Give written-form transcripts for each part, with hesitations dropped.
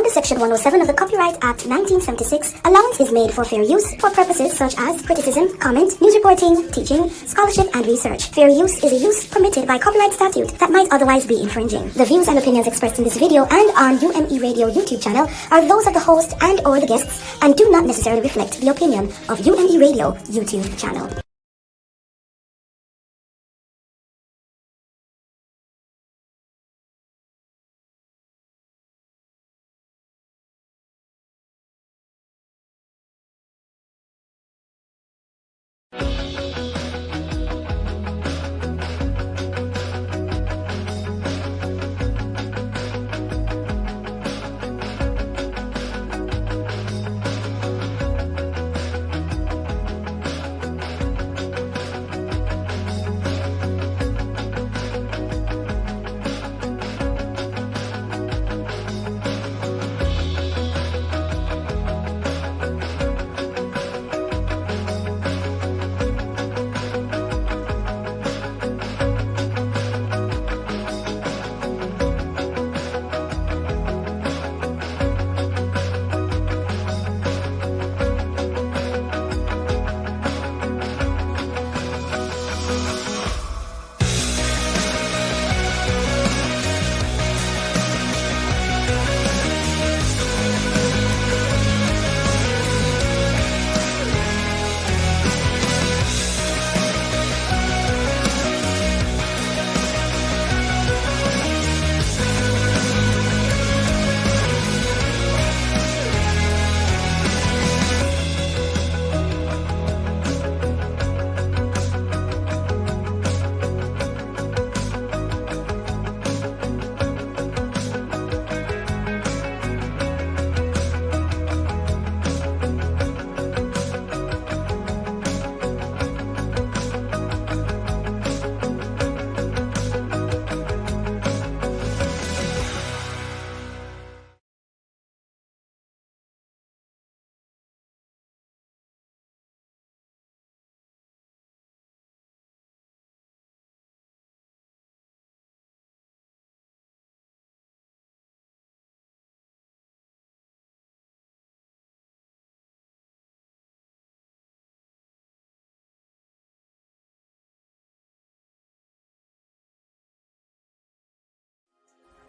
Under Section 107 of the Copyright Act 1976, allowance is made for fair use for purposes such as criticism, comment, news reporting, teaching, scholarship, and research. Fair use is a use permitted by copyright statute that might otherwise be infringing. The views and opinions expressed in this video and on UMEradio YouTube channel are those of the host and or the guests and do not necessarily reflect the opinion of UMEradio YouTube channel.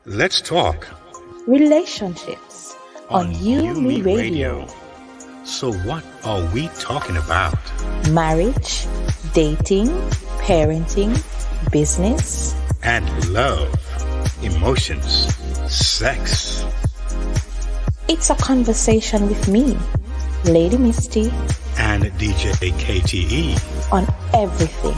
Let's talk relationships on UMEradio. So what are we talking about? Marriage, dating, parenting, business, And love, emotions, sex. it's a conversation with me, Lady Misty, And DJ KTE. on everything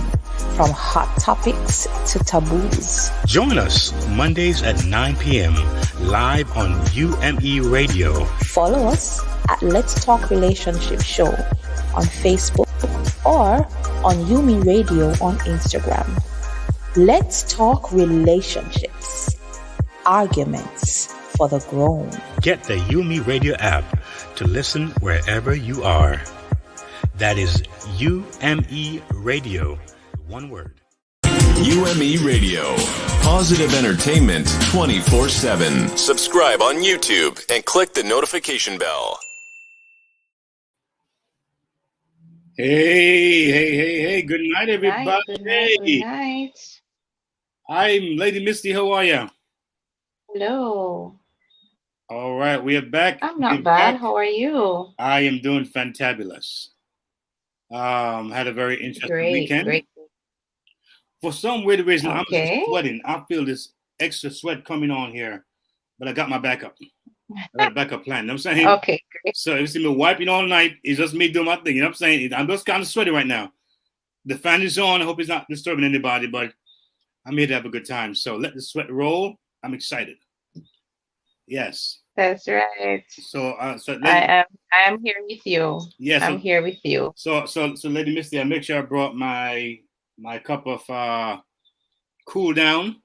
from hot topics to taboos. Join us Mondays at 9 p.m. live on UMEradio. Follow us at Let's Talk Relationship Show on Facebook or on UMEradio on Instagram. Let's talk relationships, arguments for the grown. Get the UMEradio app to listen wherever you are. That is UMEradio, one word. UME Radio. Positive entertainment 24/7. Subscribe on YouTube and click the notification bell. Hey. Good night, everybody. Good night. I'm Lady Misty. How are you? Hello. All right, we are back. I'm not We're bad. back. How are you? I am doing fantabulous. Had a very interesting weekend. Great. For some weird reason, I'm Okay. just sweating. I feel this extra sweat coming on here, but I got my backup. I got a backup plan. You know what I'm saying? Okay, great. So if you see me wiping all night, it's just me doing my thing. You know what I'm saying? I'm just kind of sweaty right now. The fan is on. I hope it's not disturbing anybody, but I'm here to have a good time. So let the sweat roll. I'm excited. Yes. That's right. So, I am here with you. yes. I'm here with you. So, Lady Misty, I make sure I brought my cup of cool down,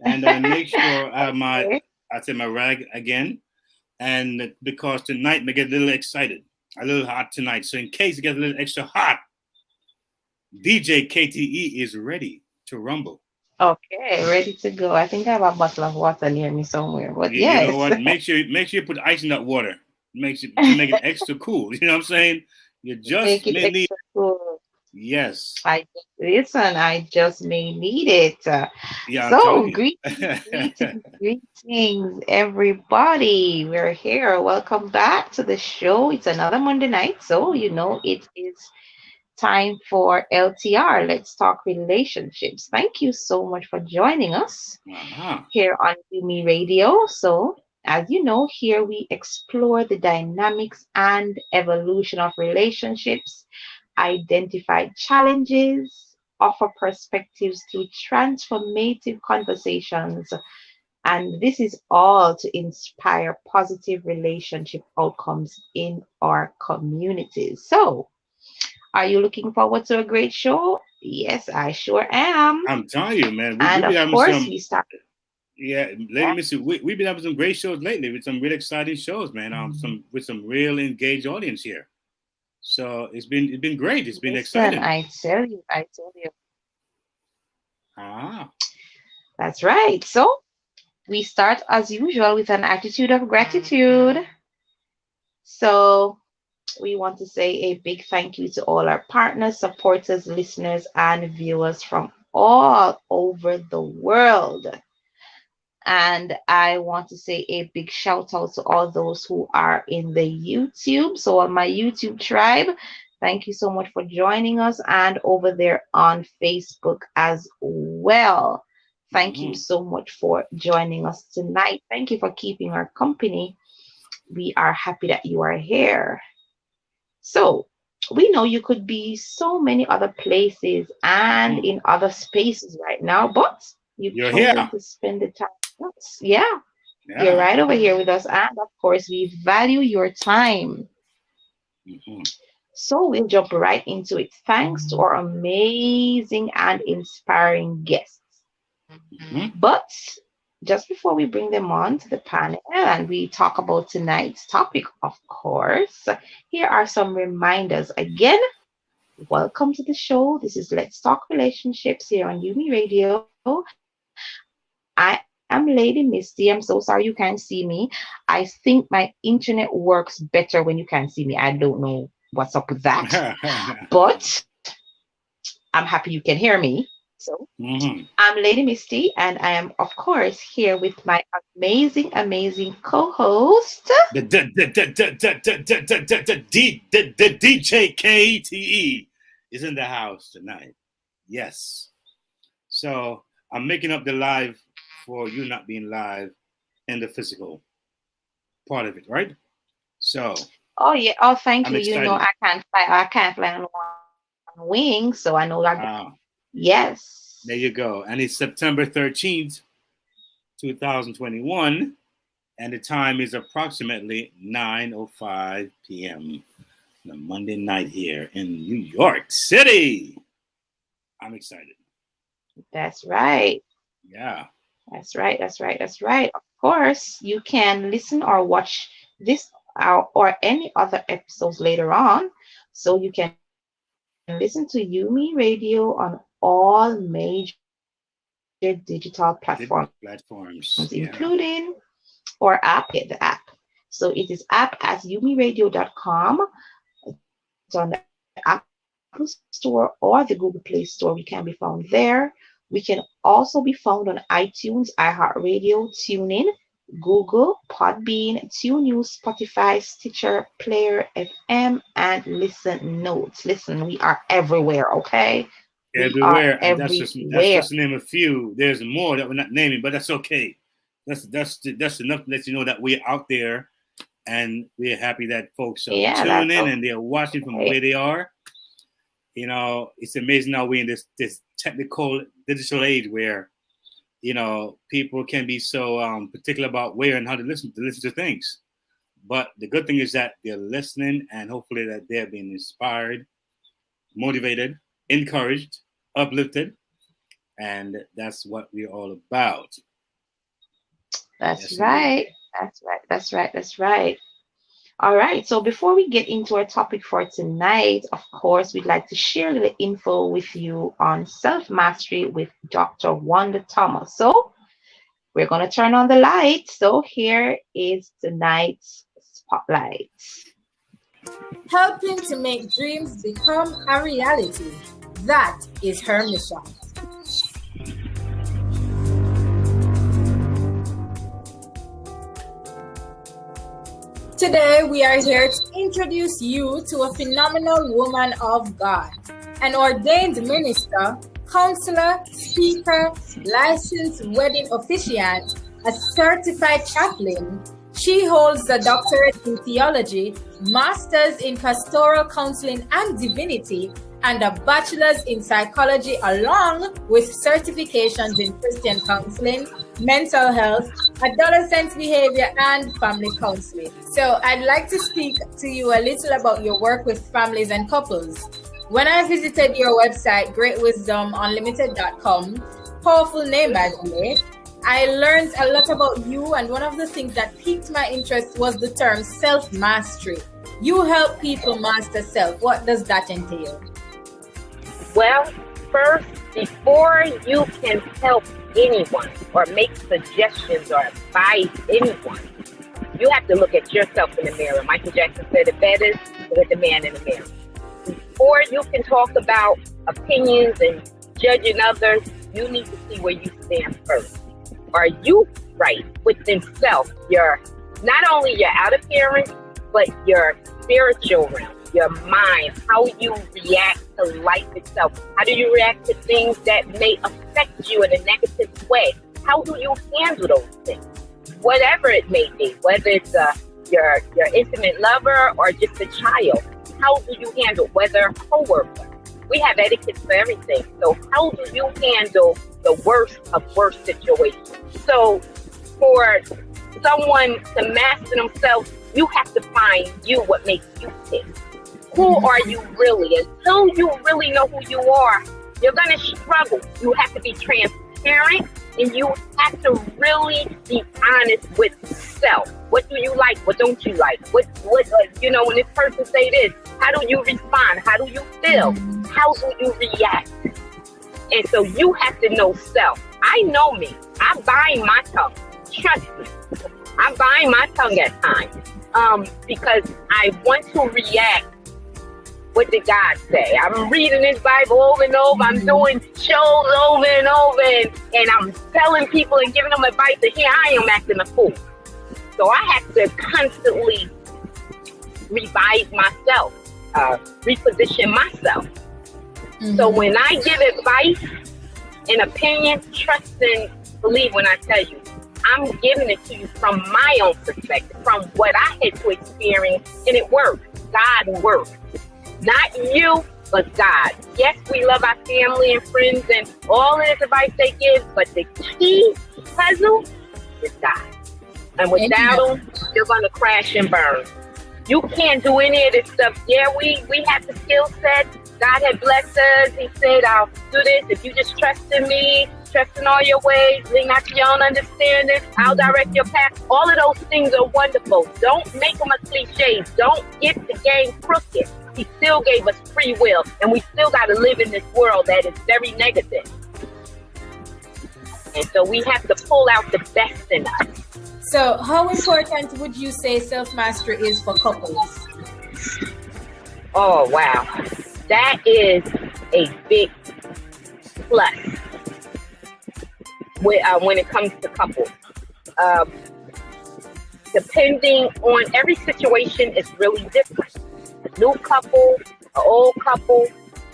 and I make sure I have my rag again, and because tonight may get a little excited, a little hot tonight. So in case it gets a little extra hot, DJ KTE is ready to rumble. Okay, ready to go. I think I have a bottle of water near me somewhere. But You know yes. what? Make sure you put ice in that water. Makes it to make it extra cool. You know what I'm saying? You just Make it may need. extra cool. Yes. I just may need it. Yeah, I'm So, telling you. greetings, greetings, greetings, everybody. We're here. Welcome back to the show. It's another Monday night, so it is time for LTR. Let's talk relationships. Thank you so much for joining us Uh-huh. here on Umi Radio. So, as you know, here we explore the dynamics and evolution of relationships, identify challenges, offer perspectives through transformative conversations. And this is all to inspire positive relationship outcomes in our communities. So, are you looking forward to a great show? Yes, I sure am. I'm telling you, man. We've And been of having course, some. we start. Yeah, Lady Misty, we've been having some great shows lately with some really exciting shows, man. Some with some real engaged audience here. So it's been great. It's been Listen, exciting. I tell you, Ah. that's right. So we start as usual with an attitude of gratitude. So we want to say a big thank you to all our partners, supporters, listeners, and viewers from all over the world. And I want to say a big shout out to all those who are in the YouTube. So, on my YouTube tribe, thank you so much for joining us, and over there on Facebook as well. Thank you Mm-hmm. so much for joining us tonight. Thank you for keeping our company. We are happy that you are here. So, we know you could be so many other places and Mm-hmm. in other spaces right now, but you've You're chosen here. to spend the time with us. Yeah, you're Yeah. right over here with us. And of course, we value your time. Mm-hmm. So we'll jump right into it. Thanks to our amazing and inspiring guests. Mm-hmm. But just before we bring them on to the panel and we talk about tonight's topic, of course, here are some reminders. Again, welcome to the show. This is Let's Talk Relationships here on Umi Radio. I am Lady Misty. I'm so sorry you can't see me. I think my internet works better when you can't see me. I don't know what's up with that. But I'm happy you can hear me. So Mm-hmm. I'm Lady Misty, and I am, of course, here with my amazing, amazing co host. The DJ KTE is in the house tonight. Yes. So I'm making up the live for you not being live in the physical part of it, right? So Oh, yeah. Oh, thank I'm you. You know, excited. I can't fly on one wing, so I know that. Uh, Yes. there you go. And it's September 13th, 2021. And the time is approximately 9:05 p.m. on a Monday night here in New York City. I'm excited. That's right. Yeah. That's right. That's right. That's right. Of course, you can listen or watch this or any other episodes later on. So you can listen to Yumi Radio on all major digital platforms, including our Platforms. app. Yeah. So it is app as umiradio.com. It's on the Apple Store or the Google Play Store. We can be found there. We can also be found on iTunes, iHeartRadio, TuneIn, Google, Podbean, TuneNews, Spotify, Stitcher, Player FM, and Listen Notes. Listen, we are everywhere, okay? We are Everywhere. And everywhere. that's just to name a few. There's more that we're not naming, but that's okay. That's enough to let you know that we're out there and we're happy that folks are Yeah, that's tuning in and they're watching from okay. where they are. You know, it's amazing how we're in this technical digital age where people can be so particular about where and how to listen to things. But the good thing is that they're listening, and hopefully that they're being inspired, motivated, encouraged, uplifted, and that's what we're all about. That's Yes, indeed. right. That's right. That's right. That's right. All right, so before we get into our topic for tonight, of course, we'd like to share a little info with you on self-mastery with Dr. Wanda Thomas. So we're going to turn on the lights. So here is tonight's spotlight. Helping to make dreams become a reality. That is her mission. Today, we are here to introduce you to a phenomenal woman of God, an ordained minister, counselor, speaker, licensed wedding officiant, a certified chaplain. She holds a doctorate in theology, master's in pastoral counseling and divinity, and a bachelor's in psychology, along with certifications in Christian counseling, mental health, adolescent behavior, and family counseling. So I'd like to speak to you a little about your work with families and couples. When I visited your website, greatwisdomunlimited.com, powerful name by the way, I learned a lot about you, and one of the things that piqued my interest was the term self-mastery. You help people master self. What does that entail? Well, first, before you can help anyone or make suggestions or advise anyone, you have to look at yourself in the mirror. Michael Jackson said it better, look at the man in the mirror. Before you can talk about opinions and judging others, you need to see where you stand first. Are you right within self? Not only your outer appearance, but your spiritual realm, your mind, how you react to life itself. How do you react to things that may affect you in a negative way? How do you handle those things? Whatever it may be, whether it's your intimate lover or just a child, how do you handle, whether a coworker? We have etiquette for everything. So how do you handle the worst of worst situations? So for someone to master themselves, you have to find you, what makes you tick. Who are you really? Until you really know who you are, you're going to struggle. You have to be transparent, and you have to really be honest with self. What do you like? What don't you like? What when this person say this, how do you respond? How do you feel? How do you react? And so you have to know self. I know me. I bind my tongue. Trust me. I bind my tongue at times because I want to react. What did God say? I'm reading this Bible over and over. I'm doing shows over and over, and I'm telling people and giving them advice, and here I am acting a fool. So I have to constantly revise myself, reposition myself. So when I give advice and opinion, trust and believe when I tell you, I'm giving it to you from my own perspective, from what I had to experience, and it worked. God worked. Not you, but God. Yes, we love our family and friends and all of this advice they give, but the key puzzle is God. And without Him, you're going to crash and burn. You can't do any of this stuff. Yeah, we have the skill set. God had blessed us. He said, I'll do this. If you just trust in me, trust in all your ways, lean not to your own understanding, I'll direct your path. All of those things are wonderful. Don't make them a cliche. Don't get the game crooked. He still gave us free will, and we still got to live in this world that is very negative. And so we have to pull out the best in us. So how important would you say self-mastery is for couples? Oh, wow. That is a big plus when it comes to couples. Depending on every situation is really different. A new couple, an old couple.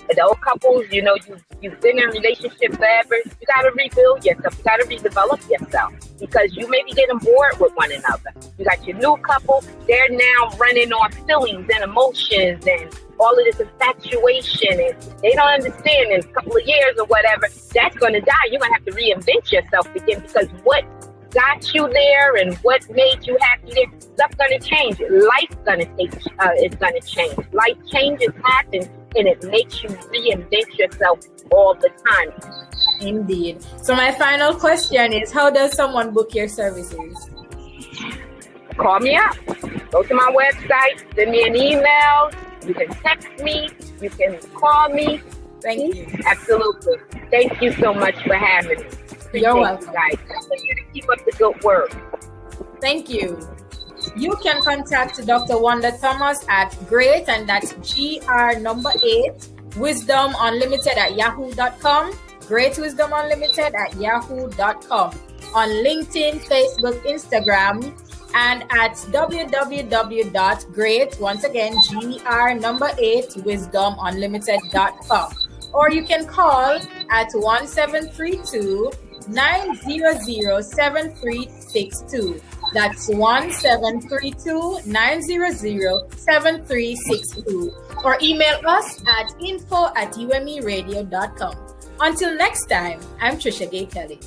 The old couples, you've been in a relationship forever. You got to rebuild yourself. You got to redevelop yourself because you may be getting bored with one another. You got your new couple. They're now running on feelings and emotions and all of this infatuation, and they don't understand in a couple of years or whatever, that's going to die. You're going to have to reinvent yourself again because what got you there and what made you happy there, stuff's going to change. Life's going to change. Life changes happen, and it makes you reinvent yourself all the time. Indeed. So my final question is, how does someone book your services? call me up. Go to my website, send me an email. You can text me. You can call me. Thank you. Absolutely. Thank you so much for having me. You're welcome. You guys. Continue to keep up the good work. Thank you. You can contact Dr. Wanda Thomas at great, and that's GR8 wisdomunlimited@yahoo.com. Great Wisdom Unlimited @yahoo.com. On LinkedIn, Facebook, Instagram, and at www.great, once again, GR8 wisdomunlimited.com. Or you can call at 1732-900-7362. That's 1732-900-7362. Or email us at info@UMEradio.com. Until next time, I'm Trisha Gay Kelly.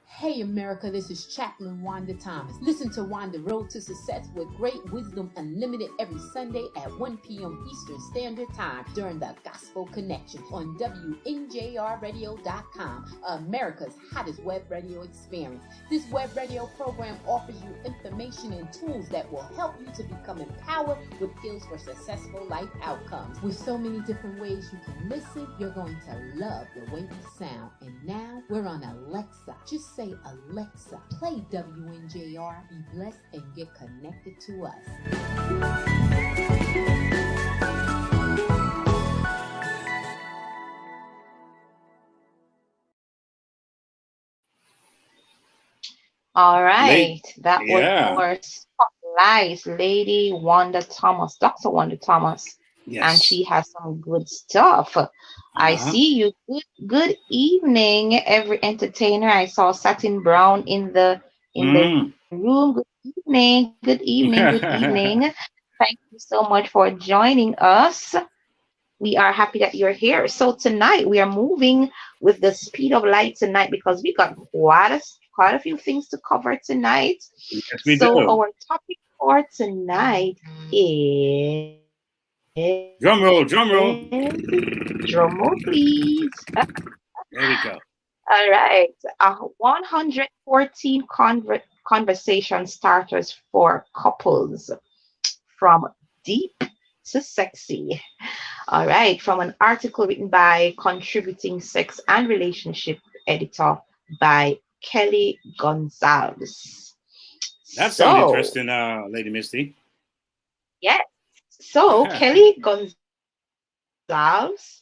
Hey America, this is Chaplain Wanda Thomas. Listen to Wanda Road to Success with Great Wisdom Unlimited every Sunday at 1 p.m. Eastern Standard Time during the Gospel Connection on WNJRradio.com, America's hottest web radio experience. This web radio program offers you information and tools that will help you to become empowered with skills for successful life outcomes. With so many different ways you can listen, you're going to love the way we sound. And now we're on Alexa. Just say, Alexa, play WNJR, be blessed, and get connected to us. All right. That was our spotlight, Lady Wanda Thomas, Dr. Wanda Thomas. Yes. And she has some good stuff. I see you. Good evening, every entertainer. I saw Satin Brown in the room. Good evening. Good evening. Thank you so much for joining us. We are happy that you're here. So tonight we are moving with the speed of light tonight because we got quite a few things to cover tonight. Yes, we so do. Our topic for tonight is drum roll, please. There we go. All right, 114 conversation starters for couples, from deep to sexy. All right, from an article written by contributing sex and relationship editor by Kelly Gonsalves. That sounds interesting, Lady Misty. Yes. So Kelly Gonsalves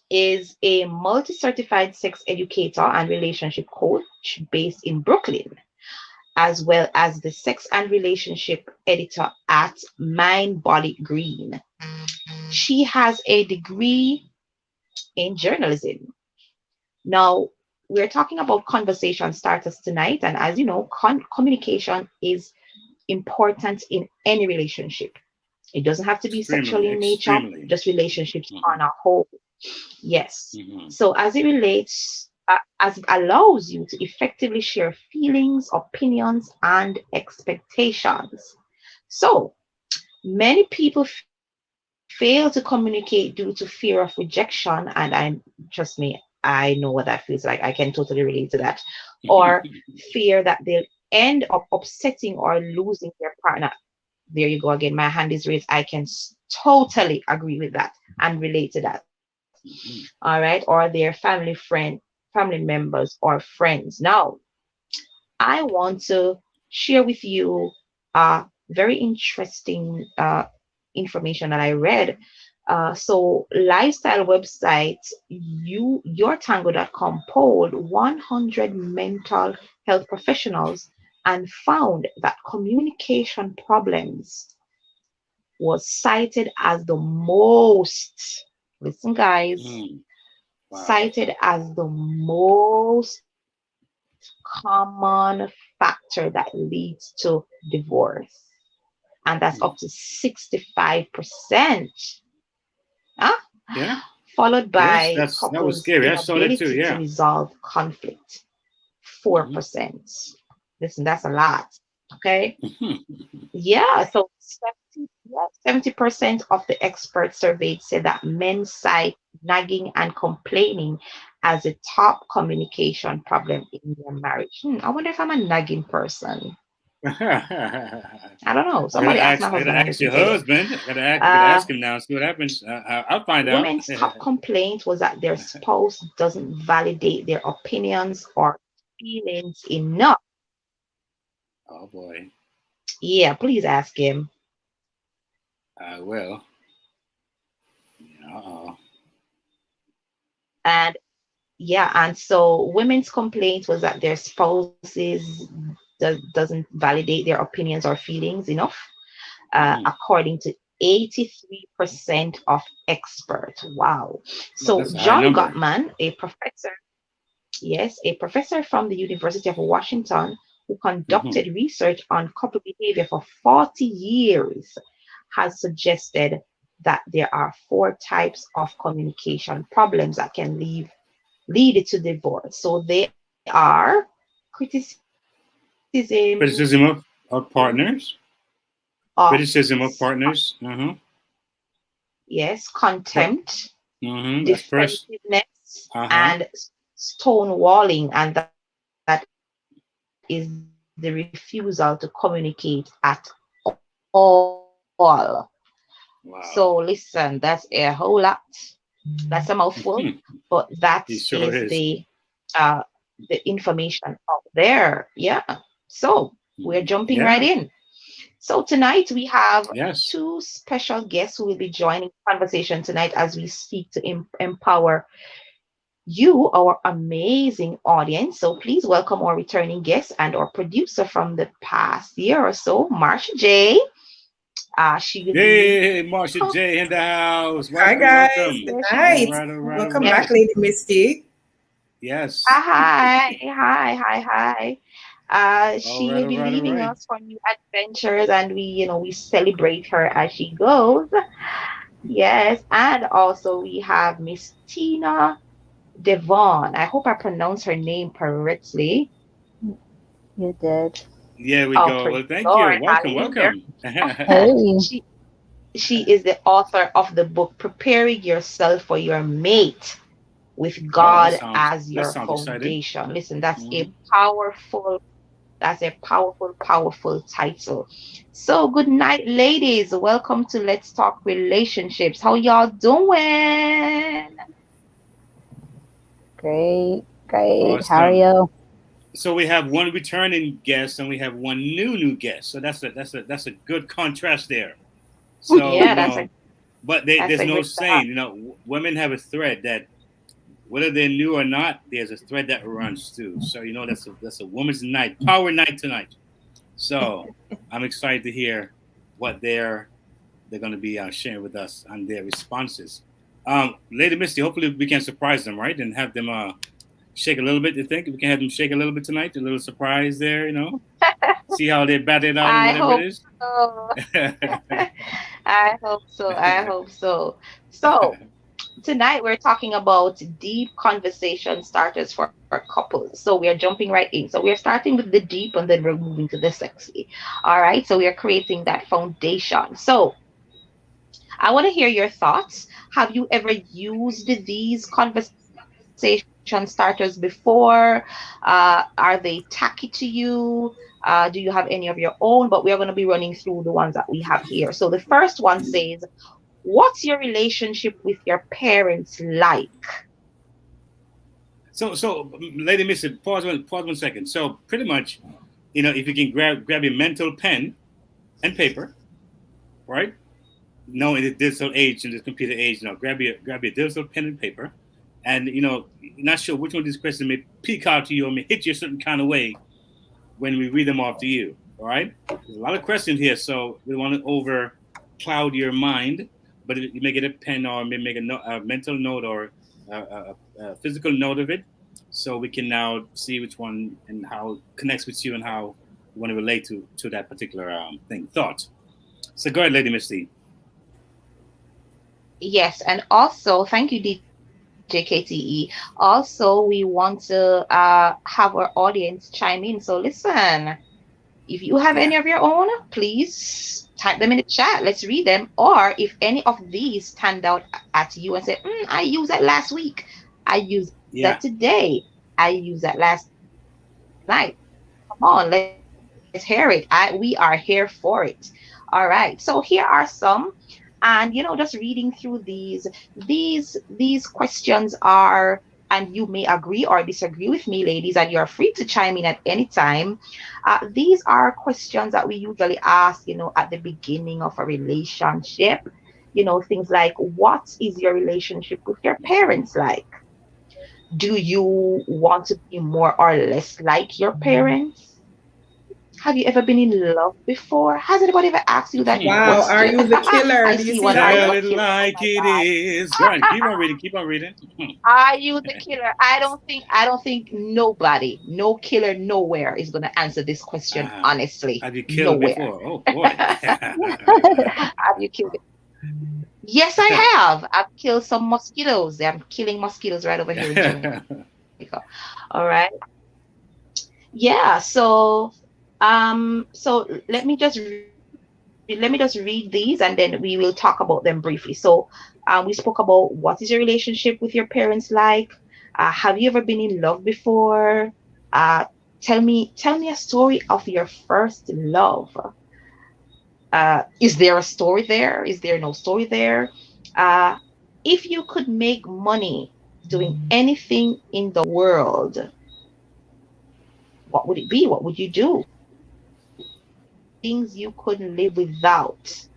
is a multi-certified sex educator and relationship coach based in Brooklyn, as well as the sex and relationship editor at Mind Body Green. She has a degree in journalism. Now, we're talking about conversation starters tonight, and as you know, communication is important in any relationship. It doesn't have to be sexual in nature, just relationships on a whole. Yes. So as it relates, as it allows you to effectively share feelings, opinions, and expectations. So many people fail to communicate due to fear of rejection, and trust me, I know what that feels like. I can totally relate to that. Or fear that they'll end up upsetting or losing their partner. There you go again. My hand is raised. I can totally agree with that and relate to that. All right. Or their family members or friends. Now, I want to share with you very interesting information that I read. So lifestyle website yourtango.com polled 100 mental health professionals and found that communication problems was cited as the most, listen guys, cited as the most common factor that leads to divorce. And that's up to 65%. Yeah. Followed by that was scary. I saw that too. Yeah. To resolve conflict, 4%. Listen, that's a lot. Okay. Yeah. So 70% of the experts surveyed said that men cite nagging and complaining as a top communication problem in their marriage. I wonder if I'm a nagging person. I don't know. Somebody ask my I gotta husband. ask your husband. I gotta ask him now. See what happens. I'll find out. Women's top complaint was that their spouse doesn't validate their opinions or feelings enough. Oh boy. Yeah, please ask him. I will. Uh-oh. And yeah, and so women's complaint was that their spouses doesn't validate their opinions or feelings enough, according to 83% of experts. Wow. So John Gottman, a professor from the University of Washington, who conducted research on couple behavior for 40 years, has suggested that there are 4 types of communication problems that can lead to divorce. So they are criticism of partners. Criticism of partners. Yes, contempt, defensiveness, and stonewalling, and that is the refusal to communicate at all. Wow. So listen, that's a whole lot. That's a mouthful, but that is the information out there. Yeah. So we're jumping right in. So tonight we have 2 special guests who will be joining the conversation tonight as we seek to empower you, our amazing audience. So please welcome our returning guest and our producer from the past year or so, Marsha J. Marsha J in the house. Welcome, hi guys. Good night. Welcome back, Lady Misty. Yes. Hi. She will be leading us for new adventures, and we celebrate her as she goes. Yes, and also we have Miss Tina Devon. I hope I pronounced her name correctly. You did. Yeah, we go. Well, thank you. Welcome. Hey. She is the author of the book Preparing Yourself for Your Mate with God as your foundation. Exciting. Listen, that's a powerful title. So good night, ladies. Welcome to Let's Talk Relationships. How y'all doing? Great. Awesome. How are you? So we have one returning guest and we have one new guest. So that's a good contrast there. So yeah, there's no saying, women have a thread that whether they're new or not, there's a thread that runs too. So that's a woman's night, power night tonight. So I'm excited to hear what they're going to be sharing with us on their responses. Lady Misty, hopefully we can surprise them, right, and have them shake a little bit. You think we can have them shake a little bit tonight? A little surprise there, See how they bat it out and whatever it is. I hope so. So tonight we're talking about deep conversation starters for couples. So we are jumping right in. So we're starting with the deep and then we're moving to the sexy. All right. So we are creating that foundation. So I want to hear your thoughts. Have you ever used these conversation starters before? Are they tacky to you? Do you have any of your own? But we are going to be running through the ones that we have here. So the first one says, what's your relationship with your parents like? So Lady Misty, pause one second. So pretty much, if you can grab your mental pen and paper, right? No, in the digital age, in this computer age, grab your digital pen and paper, and not sure which one of these questions may peek out to you or may hit you a certain kind of way when we read them off to you. All right, there's a lot of questions here, so we want to over cloud your mind, but you may get a pen or may make a mental note or a physical note of it, so we can now see which one and how it connects with you and how you want to relate to that particular thought. So go ahead, Lady Misty. Yes, and also thank you, DJ KTE. Also, we want to have our audience chime in. So listen, if you have any of your own, please type them in the chat. Let's read them. Or if any of these stand out at you and say, I used that last week. I used that today. I used that last night. Come on, let's hear it. We are here for it. All right. So here are some, and just reading through these questions are, and you may agree or disagree with me, ladies, and you're free to chime in at any time. These are questions that we usually ask, at the beginning of a relationship. Things like, what is your relationship with your parents like? Do you want to be more or less like your parents? Have you ever been in love before? Has anybody ever asked you that Wow, question? are you the killer? I Do you see see one. Are you Tell a it killer? like Oh my it God. is. Go on, keep on reading. Keep on reading. Are you the killer? I don't think nobody, no killer nowhere is gonna answer this question honestly. Have you killed Nowhere. before? Oh boy. Have you killed it? Yes, I have. I've killed some mosquitoes. I'm killing mosquitoes right over here in Jamaica. All right. Yeah. So let me just read these, and then we will talk about them briefly. So we spoke about, what is your relationship with your parents like? Have you ever been in love before? Tell me a story of your first love. Is there a story there? Is there no story there? If you could make money doing anything in the world, what would it be? What would you do? Things you couldn't live without.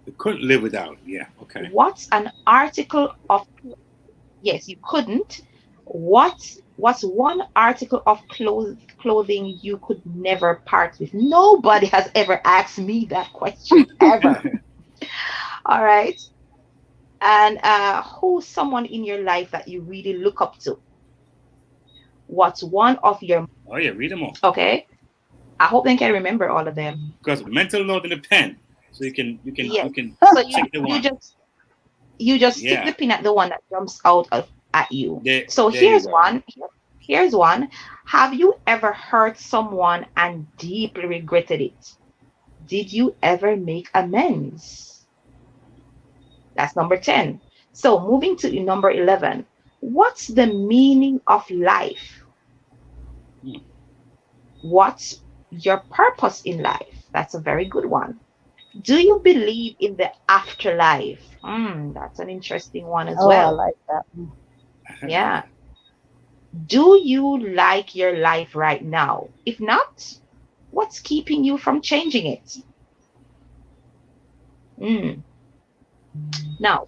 You couldn't live without. Yeah. Okay. What's an article of, yes, you couldn't. What's one article of clothing you could never part with? Nobody has ever asked me that question ever. All right. And who's someone in your life that you really look up to? What's one of your... Oh yeah, read them all. Okay. I hope they can remember all of them. Because mental note in the pen, so you can Yes. so you just stick the pin at the one that jumps out at you. So there here's you go. one. Here's one. Have you ever hurt someone and deeply regretted it? Did you ever make amends? That's number 10. So moving to number 11. What's the meaning of life? What's your purpose in life? That's a very good one. Do you believe in the afterlife? That's an interesting one as well. I like that. Yeah. Do you like your life right now? If not, what's keeping you from changing it? Now,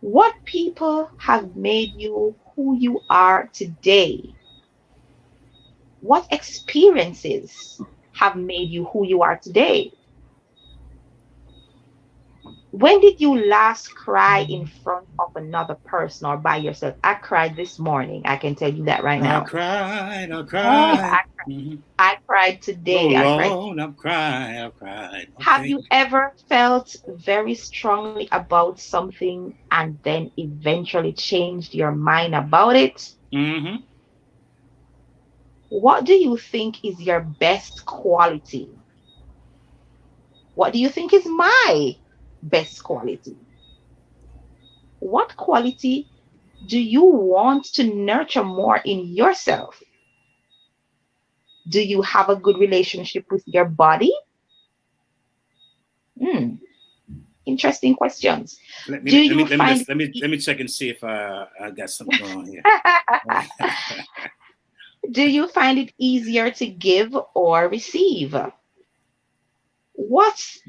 what people have made you who you are today? What experiences have made you who you are today? When did you last cry in front of another person or by yourself? I cried this morning. I can tell you that right now. I cried. I cried today. I've cried. Okay. Have you ever felt very strongly about something and then eventually changed your mind about it? Mm-hmm. What do you think is your best quality? What do you think is my best quality? What quality do you want to nurture more in yourself? Do you have a good relationship with your body? Interesting questions. Let me check and see if I got something going on here. Do you find it easier to give or receive? What's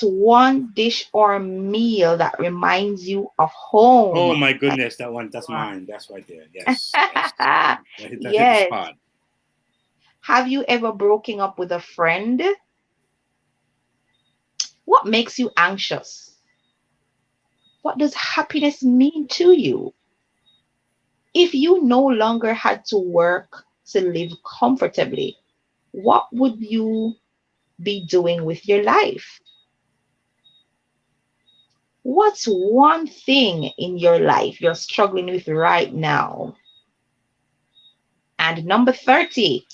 one dish or meal that reminds you of home? Oh my goodness, that's mine. That's right there. Yes. Yes. Have you ever broken up with a friend? What makes you anxious? What does happiness mean to you? If you no longer had to work to live comfortably, what would you be doing with your life? What's one thing in your life you're struggling with right now? And number 30,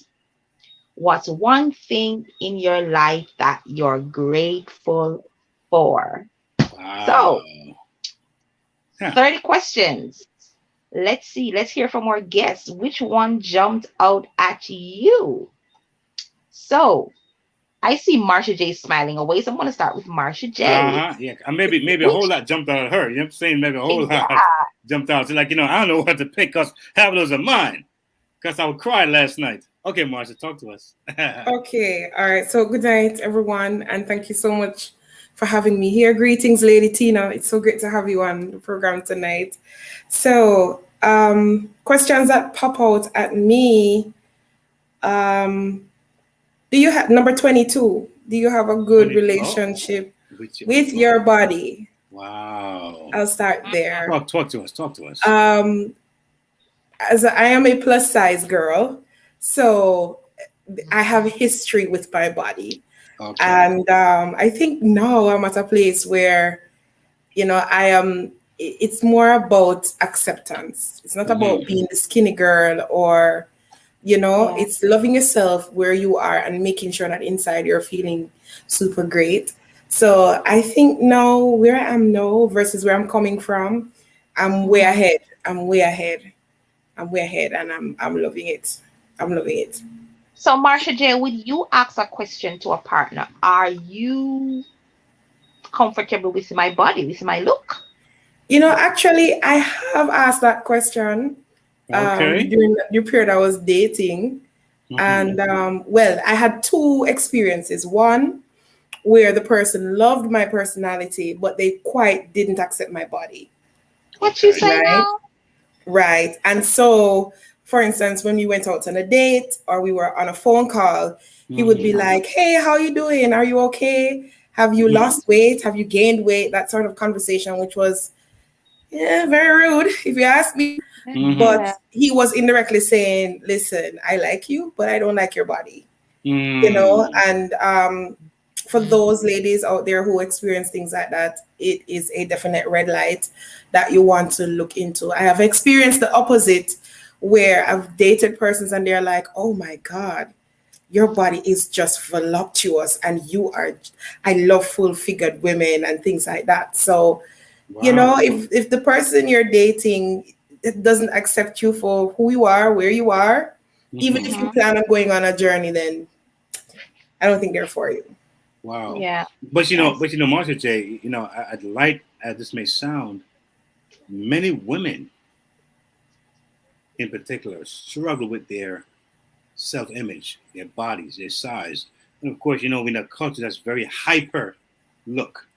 what's one thing in your life that you're grateful for? Wow. So, 30 questions. Let's see. Let's hear from our guests. Which one jumped out at you? So, I see Marsha J smiling away, so I'm going to start with Marsha J. Yeah. Maybe a whole lot jumped out of her. You know what I'm saying? Maybe a whole lot jumped out. So like, I don't know what to pick because half of those are mine. Because I would cry last night. Okay, Marsha, talk to us. Okay. All right. So good night, everyone. And thank you so much for having me here. Greetings, Lady Tina. It's so great to have you on the program tonight. So questions that pop out at me. Do you have number 22? Do you have a good relationship with your body? Wow. I'll start there. Talk to us. As I am a plus size girl, so I have history with my body. Okay. And I think now I'm at a place where, I am, it's more about acceptance. It's not about being the skinny girl or, it's loving yourself where you are and making sure that inside you're feeling super great. So I think now where I am now versus where I'm coming from, I'm way ahead. I'm way ahead and I'm loving it. So Marsha J, would you ask a question to a partner? Are you comfortable with my body, with my look? Actually, I have asked that question during the period I was dating. And I had two experiences. One where the person loved my personality, but they quite didn't accept my body. What you say now? Right. And so, for instance, when we went out on a date or we were on a phone call, he would be like, hey, how you doing? Are you okay? Have you lost weight? Have you gained weight? That sort of conversation, which was very rude, if you ask me. But he was indirectly saying, listen, I like you, but I don't like your body. And for those ladies out there who experience things like that, it is a definite red light that you want to look into. I have experienced the opposite, where I've dated persons and they're like, oh my God, your body is just voluptuous and I love full-figured women and things like that. So, if the person you're dating doesn't accept you for who you are, where you are, even if you plan on going on a journey, then I don't think they're for you. Wow. Yeah. But Marsha J, I'd like, as this may sound, many women in particular struggle with their self-image, their bodies, their size. And of course, in a culture that's very hyper look,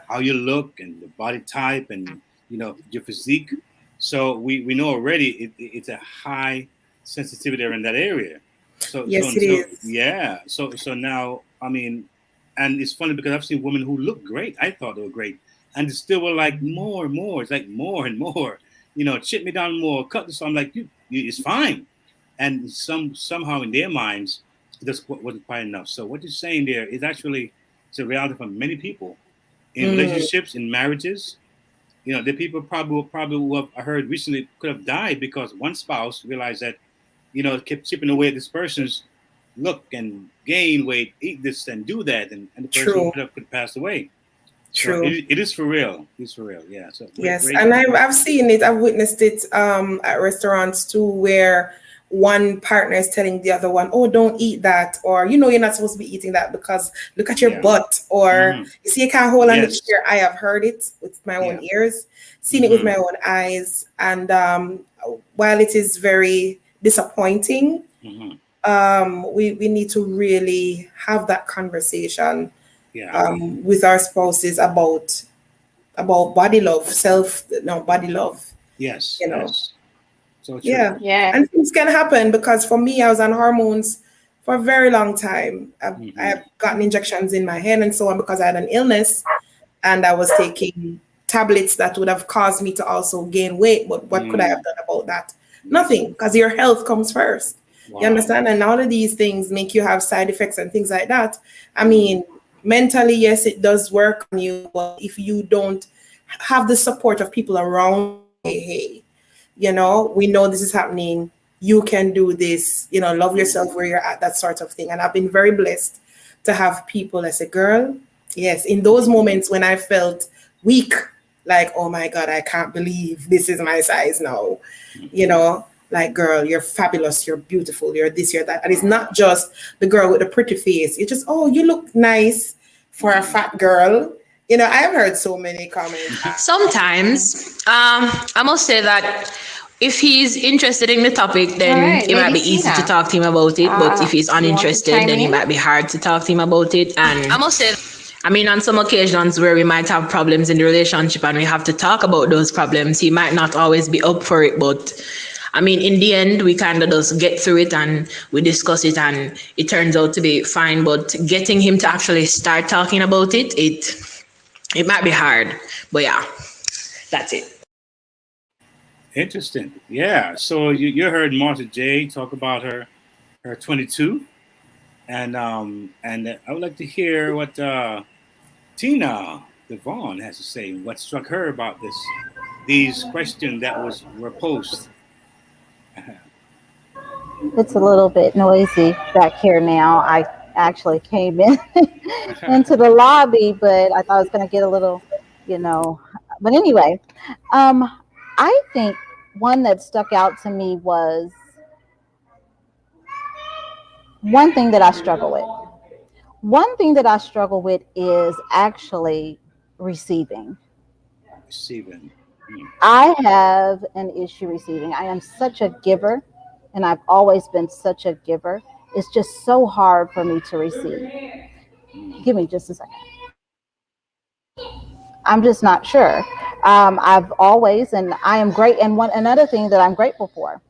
how you look and the body type and, your physique. So we know already it's a high sensitivity in that area. So it is. Yeah. So now, and it's funny because I've seen women who look great. I thought they were great. And they still were like more and more. It's like more and more, chip me down more, cut this. So I'm like, it's fine. And somehow in their minds, it just wasn't quite enough. So what you're saying there is actually, it's a reality for many people in relationships, in marriages. The people probably who have heard recently could have died because one spouse realized that, kept chipping away at this person's look and gain weight, eat this and do that, and the person could pass away. True. So it is for real. It's for real. Yeah. So yes, and I've seen it. I've witnessed it at restaurants too, where one partner is telling the other one, "Oh, don't eat that," or you're not supposed to be eating that because look at your butt, or you see you can't hold on the chair. I have heard it with my own ears, seen it with my own eyes, and while it is very disappointing, we need to really have that conversation with our spouses about body love, body love. Yes. Yes. So true. Yeah. And things can happen because for me, I was on hormones for a very long time. I've gotten injections in my head and so on because I had an illness and I was taking tablets that would have caused me to also gain weight. But what could I have done about that? Nothing, because your health comes first. Wow. You understand? And all of these things make you have side effects and things like that. Mentally, yes, it does work on you. But if you don't have the support of people around, hey, we know this is happening. You can do this, love yourself where you're at, that sort of thing. And I've been very blessed to have people that say, girl, yes, in those moments when I felt weak, like, oh my God, I can't believe this is my size now. like, girl, you're fabulous, you're beautiful, you're this, you're that. And it's not just the girl with the pretty face. It's just, oh, you look nice for a fat girl. You know, I've heard so many comments. Sometimes, I must say that if he's interested in the topic, then it might be easy to talk to him about it. But if he's uninterested, then it might be hard to talk to him about it. And I must say, I mean, on some occasions where we might have problems in the relationship and we have to talk about those problems, he might not always be up for it. But I mean, in the end, we kind of just get through it and we discuss it and it turns out to be fine. But getting him to actually start talking about it, it might be hard. But yeah, that's it. Interesting. Yeah. So you heard Martha J talk about her 22. And I would like to hear what Tina Devon has to say, what struck her about these questions that were posed. It's a little bit noisy back here now. I actually came in into the lobby, but I thought it was going to get a little, But anyway, I think one that stuck out to me was one thing that I struggle with. One thing that I struggle with is actually receiving. I have an issue receiving. I am such a giver, and I've always been such a giver. It's just so hard for me to receive. Give me just a second. I'm just not sure. I've always, and I am great. And another thing that I'm grateful for,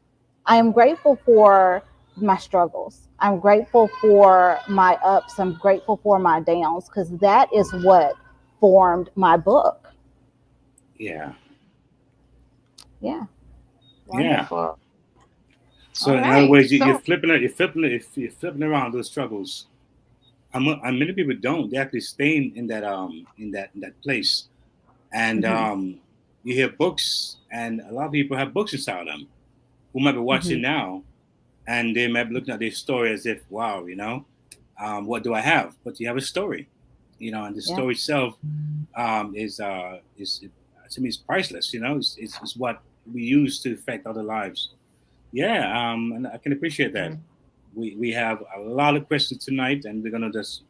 I am grateful for my struggles. I'm grateful for my ups. I'm grateful for my downs, because that is what formed my book. Yeah. Yeah. Wonderful. So in other words, you're flipping around those struggles. And many people don't. They actually stay in that place. And you hear books, and a lot of people have books inside them who might be watching now, and they might be looking at their story as if, wow, what do I have? But you have a story, and the story itself is to me, it's priceless. It's what we use to affect other lives. Yeah, and I can appreciate that. We have a lot of questions tonight, and we're gonna just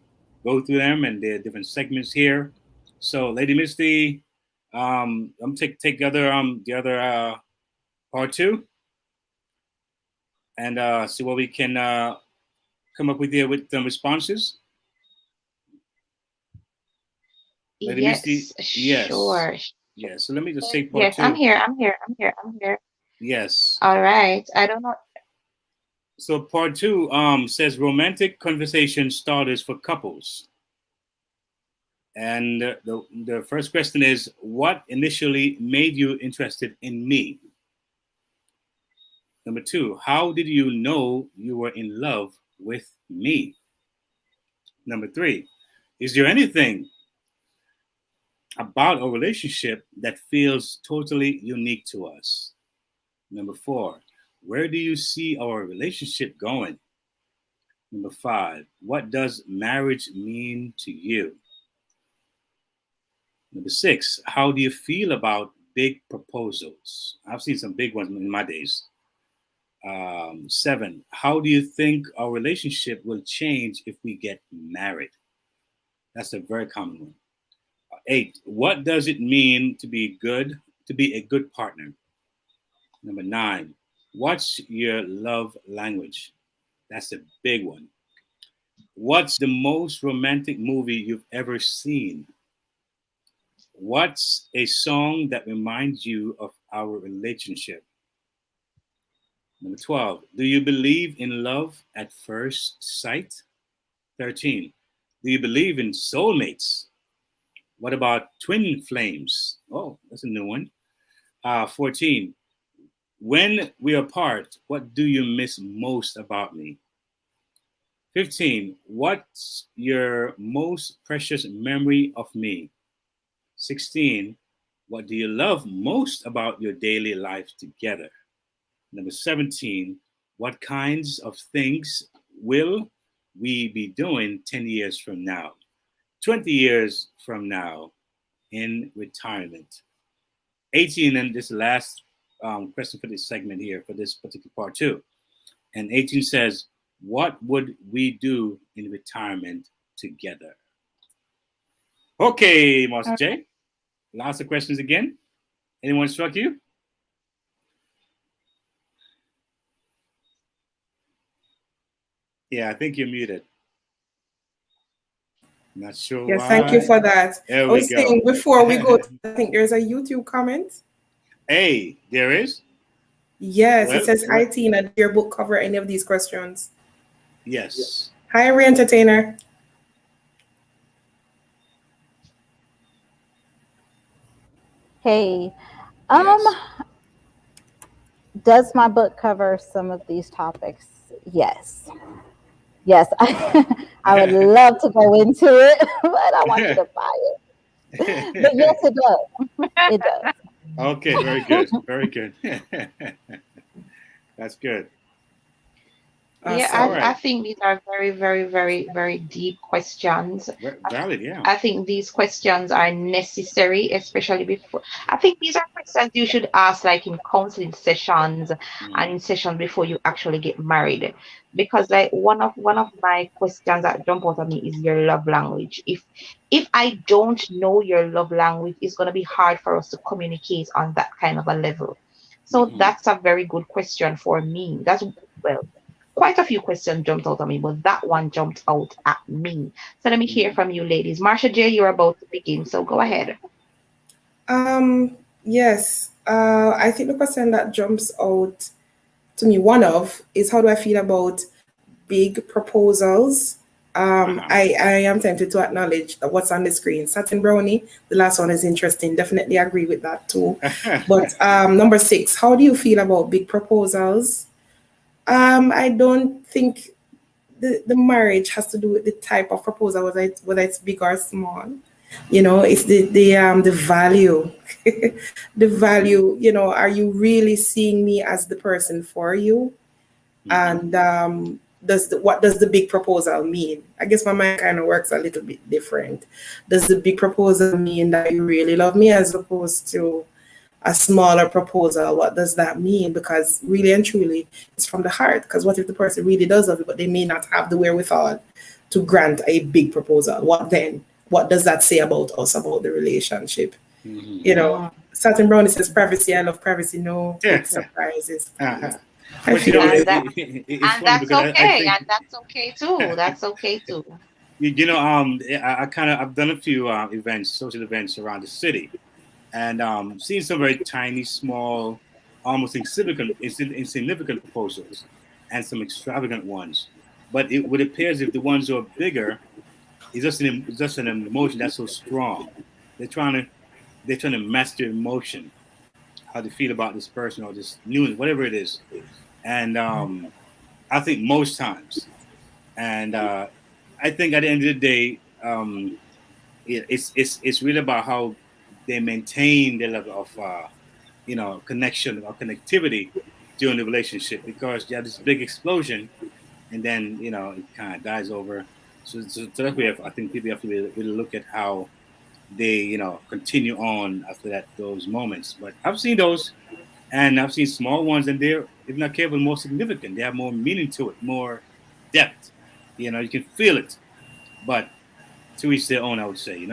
go through them, and there are different segments here. So, Lady Misty, I'm gonna take the other part 2, and see what we can come up with here with some responses. Lady Misty, yes, sure. Yeah. So let me just say part 2. I'm here. Yes. All right. I don't know. So part 2 says romantic conversation starters for couples. And the first question is, what initially made you interested in me? Number 2, how did you know you were in love with me? Number 3, is there anything about a relationship that feels totally unique to us? Number 4, where do you see our relationship going? Number 5, what does marriage mean to you? Number 6, how do you feel about big proposals? I've seen some big ones in my days. 7, how do you think our relationship will change if we get married? That's a very common one. 8, what does it mean to be a good partner? Number 9, what's your love language? That's a big one. What's the most romantic movie you've ever seen? What's a song that reminds you of our relationship? Number 12, do you believe in love at first sight? 13, do you believe in soulmates? What about twin flames? Oh, that's a new one. 14, when we are apart, what do you miss most about me? 15, what's your most precious memory of me? 16, what do you love most about your daily life together? Number 17, what kinds of things will we be doing 10 years from now, 20 years from now in retirement? 18, and this last question for this segment here, for this particular part too. And 18 says, what would we do in retirement together? Okay, Master J. Lots of questions again. Anyone struck you? Yeah, I think you're muted. Not sure Yes, why. thank you for that. There I we was go. saying before we go, I think there's a YouTube comment. Hey, there is? Yes, Well, it says, hi Tina, did your book cover any of these questions? Yes. Hi, Re-Entertainer. Hey, does my book cover some of these topics? Yes. Yes, I would love to go into it, but I want you to buy it. But yes, it does. It does. Okay, very good. Very good. That's good. Yeah, I think these are very, very, very, very deep questions. Valid, yeah. I think these questions are necessary, especially before. I think these are questions you should ask, like in counseling sessions and in sessions before you actually get married, because like one of my questions that jump out at me is your love language. If I don't know your love language, it's going to be hard for us to communicate on that kind of a level. So that's a very good question for me. That's quite a few questions jumped out at me, but that one jumped out at me. So let me hear from you, ladies. Marsha J, you're about to begin, so go ahead. Yes. I think the question that jumps out to me, is how do I feel about big proposals? I am tempted to acknowledge that what's on the screen. Satin Brownie, the last one is interesting. Definitely agree with that too. But number 6, how do you feel about big proposals? I don't think the marriage has to do with the type of proposal, whether it's big or small. You know, it's the value. The value, you know, are you really seeing me as the person for you? And what does the big proposal mean? I guess my mind kind of works a little bit different. Does the big proposal mean that you really love me as opposed to a smaller proposal? What does that mean? Because really and truly, it's from the heart. Because what if the person really does love you, but they may not have the wherewithal to grant a big proposal? What then? What does that say about us, about the relationship? You know, Satin Brownie says, privacy, I love privacy, no big surprises. And that's okay, and that's okay too. That's okay too. You know, I've done a few social events around the city, and seen some very tiny, small, almost insignificant proposals, and some extravagant ones. But it would appear as if the ones who are bigger is just an emotion that's so strong. They're trying to master emotion, how they feel about this person or this news, whatever it is. And I think most times, and I think at the end of the day, it's really about how they maintain their level of connection or connectivity during the relationship, because you have this big explosion and then it kind of dies over. So that's where I think people have to really look at how they continue on after those moments. But I've seen those, and I've seen small ones, and they're, if not careful, more significant. They have more meaning to it, more depth. You can feel it. But to each their own, I would say.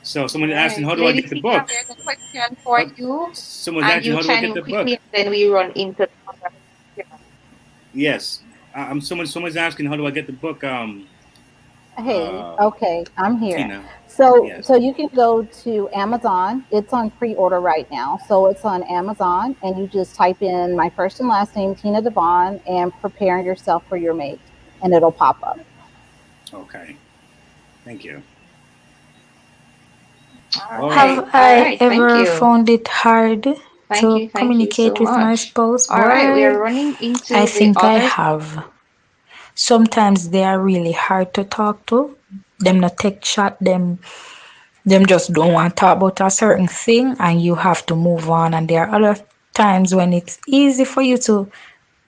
So someone asking, how do I get the book? There's a question for you. Someone's asking, how do I get the book? Then we run into the Yes. Someone's asking, how do I get the book? Okay, I'm here. Tina. So you can go to Amazon. It's on pre-order right now. So it's on Amazon, and you just type in my first and last name, Tina Devon, and prepare yourself for your mate, and it'll pop up. Okay. Thank you. Have I ever found it hard to communicate with my spouse? All right, we are running into I think I have. Sometimes they are really hard to talk to. Them not take shot, them just don't want to talk about a certain thing, and you have to move on. And there are other times when it's easy for you to,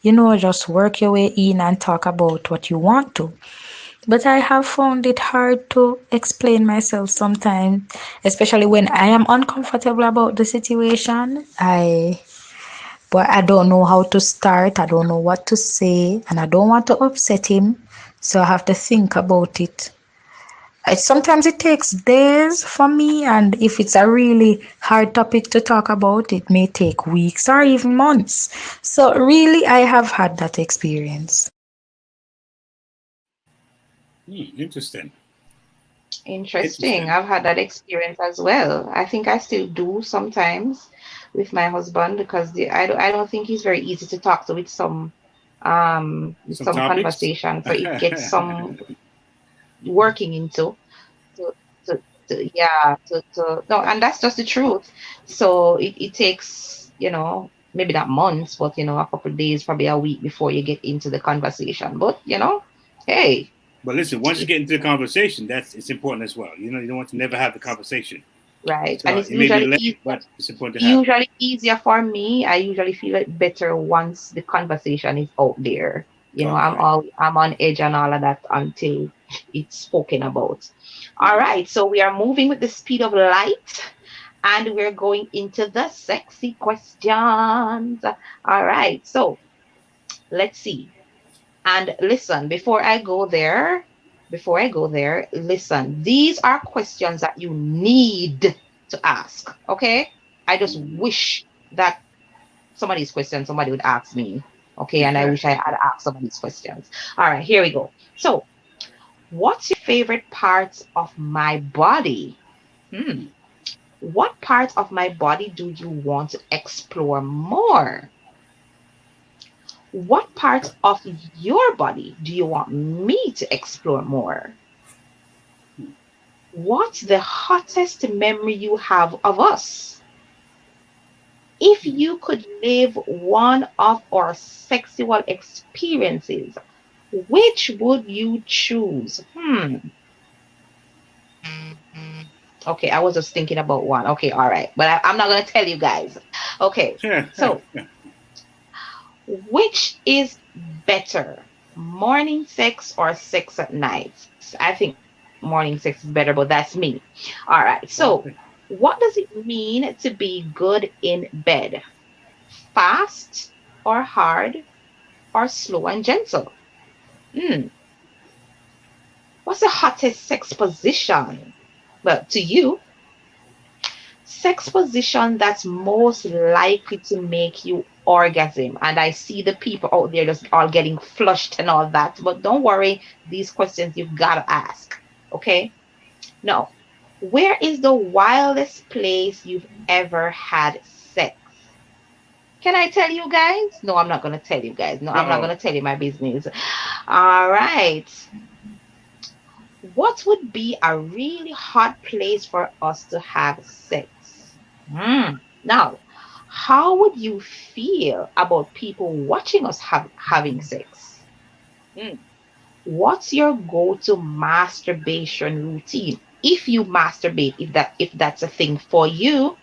just work your way in and talk about what you want to. But I have found it hard to explain myself sometimes, especially when I am uncomfortable about the situation. But I don't know how to start. I don't know what to say, and I don't want to upset him. So I have to think about it. Sometimes it takes days for me, and if it's a really hard topic to talk about, it may take weeks or even months. So really, I have had that experience. Interesting. Interesting. I've had that experience as well. I think I still do sometimes with my husband because I don't think he's very easy to talk to with some conversation. So it gets some working into no, and that's just the truth. So it takes, maybe not months, but a couple of days, probably a week before you get into the conversation. But hey. But listen, once you get into the conversation, it's important as well. You don't want to never have the conversation. Right. So and it's usually late, but it's important to have. Usually easier for me. I usually feel it better once the conversation is out there. Okay. I'm on edge and all of that until it's spoken about. All right. So we are moving with the speed of light and we're going into the sexy questions. All right. So let's see. And listen, before I go there, listen, these are questions that you need to ask, okay? I just wish that some of these questions somebody would ask me, okay? And I wish I had asked some of these questions. All right, here we go. So, what's your favorite parts of my body? What parts of my body do you want to explore more? What parts of your body do you want me to explore more? What's the hottest memory you have of us? If you could live one of our sexual experiences, which would you choose? Okay, I was just thinking about one. Okay, all right. But I'm not going to tell you guys. Okay, so which is better, morning sex or sex at night? I think morning sex is better, but that's me. All right. So what does it mean to be good in bed? Fast or hard or slow and gentle? What's the hottest sex position? Well, to you, sex position that's most likely to make you orgasm. And I see the people out there just all getting flushed and all that. But don't worry, these questions you've got to ask. Okay? Now, where is the wildest place you've ever had sex? Can I tell you guys? No, I'm not going to tell you guys. No, I'm not going to tell you my business. All right. What would be a really hot place for us to have sex? Now, how would you feel about people watching us having sex? What's your go-to masturbation routine? If you masturbate, if that's a thing for you.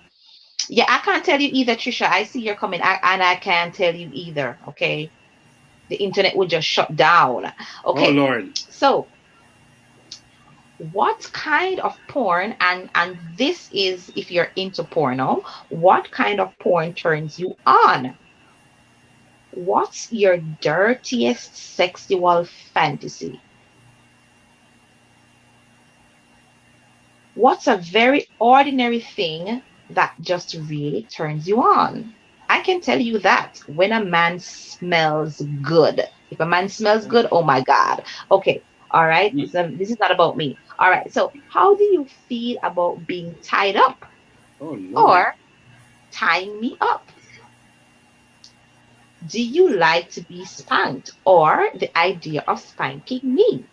Yeah, I can't tell you either, Trisha. I see you're coming, and I can't tell you either. Okay, the internet will just shut down. Okay. Oh Lord. So, what kind of porn, and this is if you're into porno, what kind of porn turns you on? What's your dirtiest sexual fantasy? What's a very ordinary thing that just really turns you on? I can tell you that when a man smells good. If a man smells good, oh my God. Okay. All right. This is not about me. All right. So how do you feel about being tied up or tying me up? Do you like to be spanked or the idea of spanking me?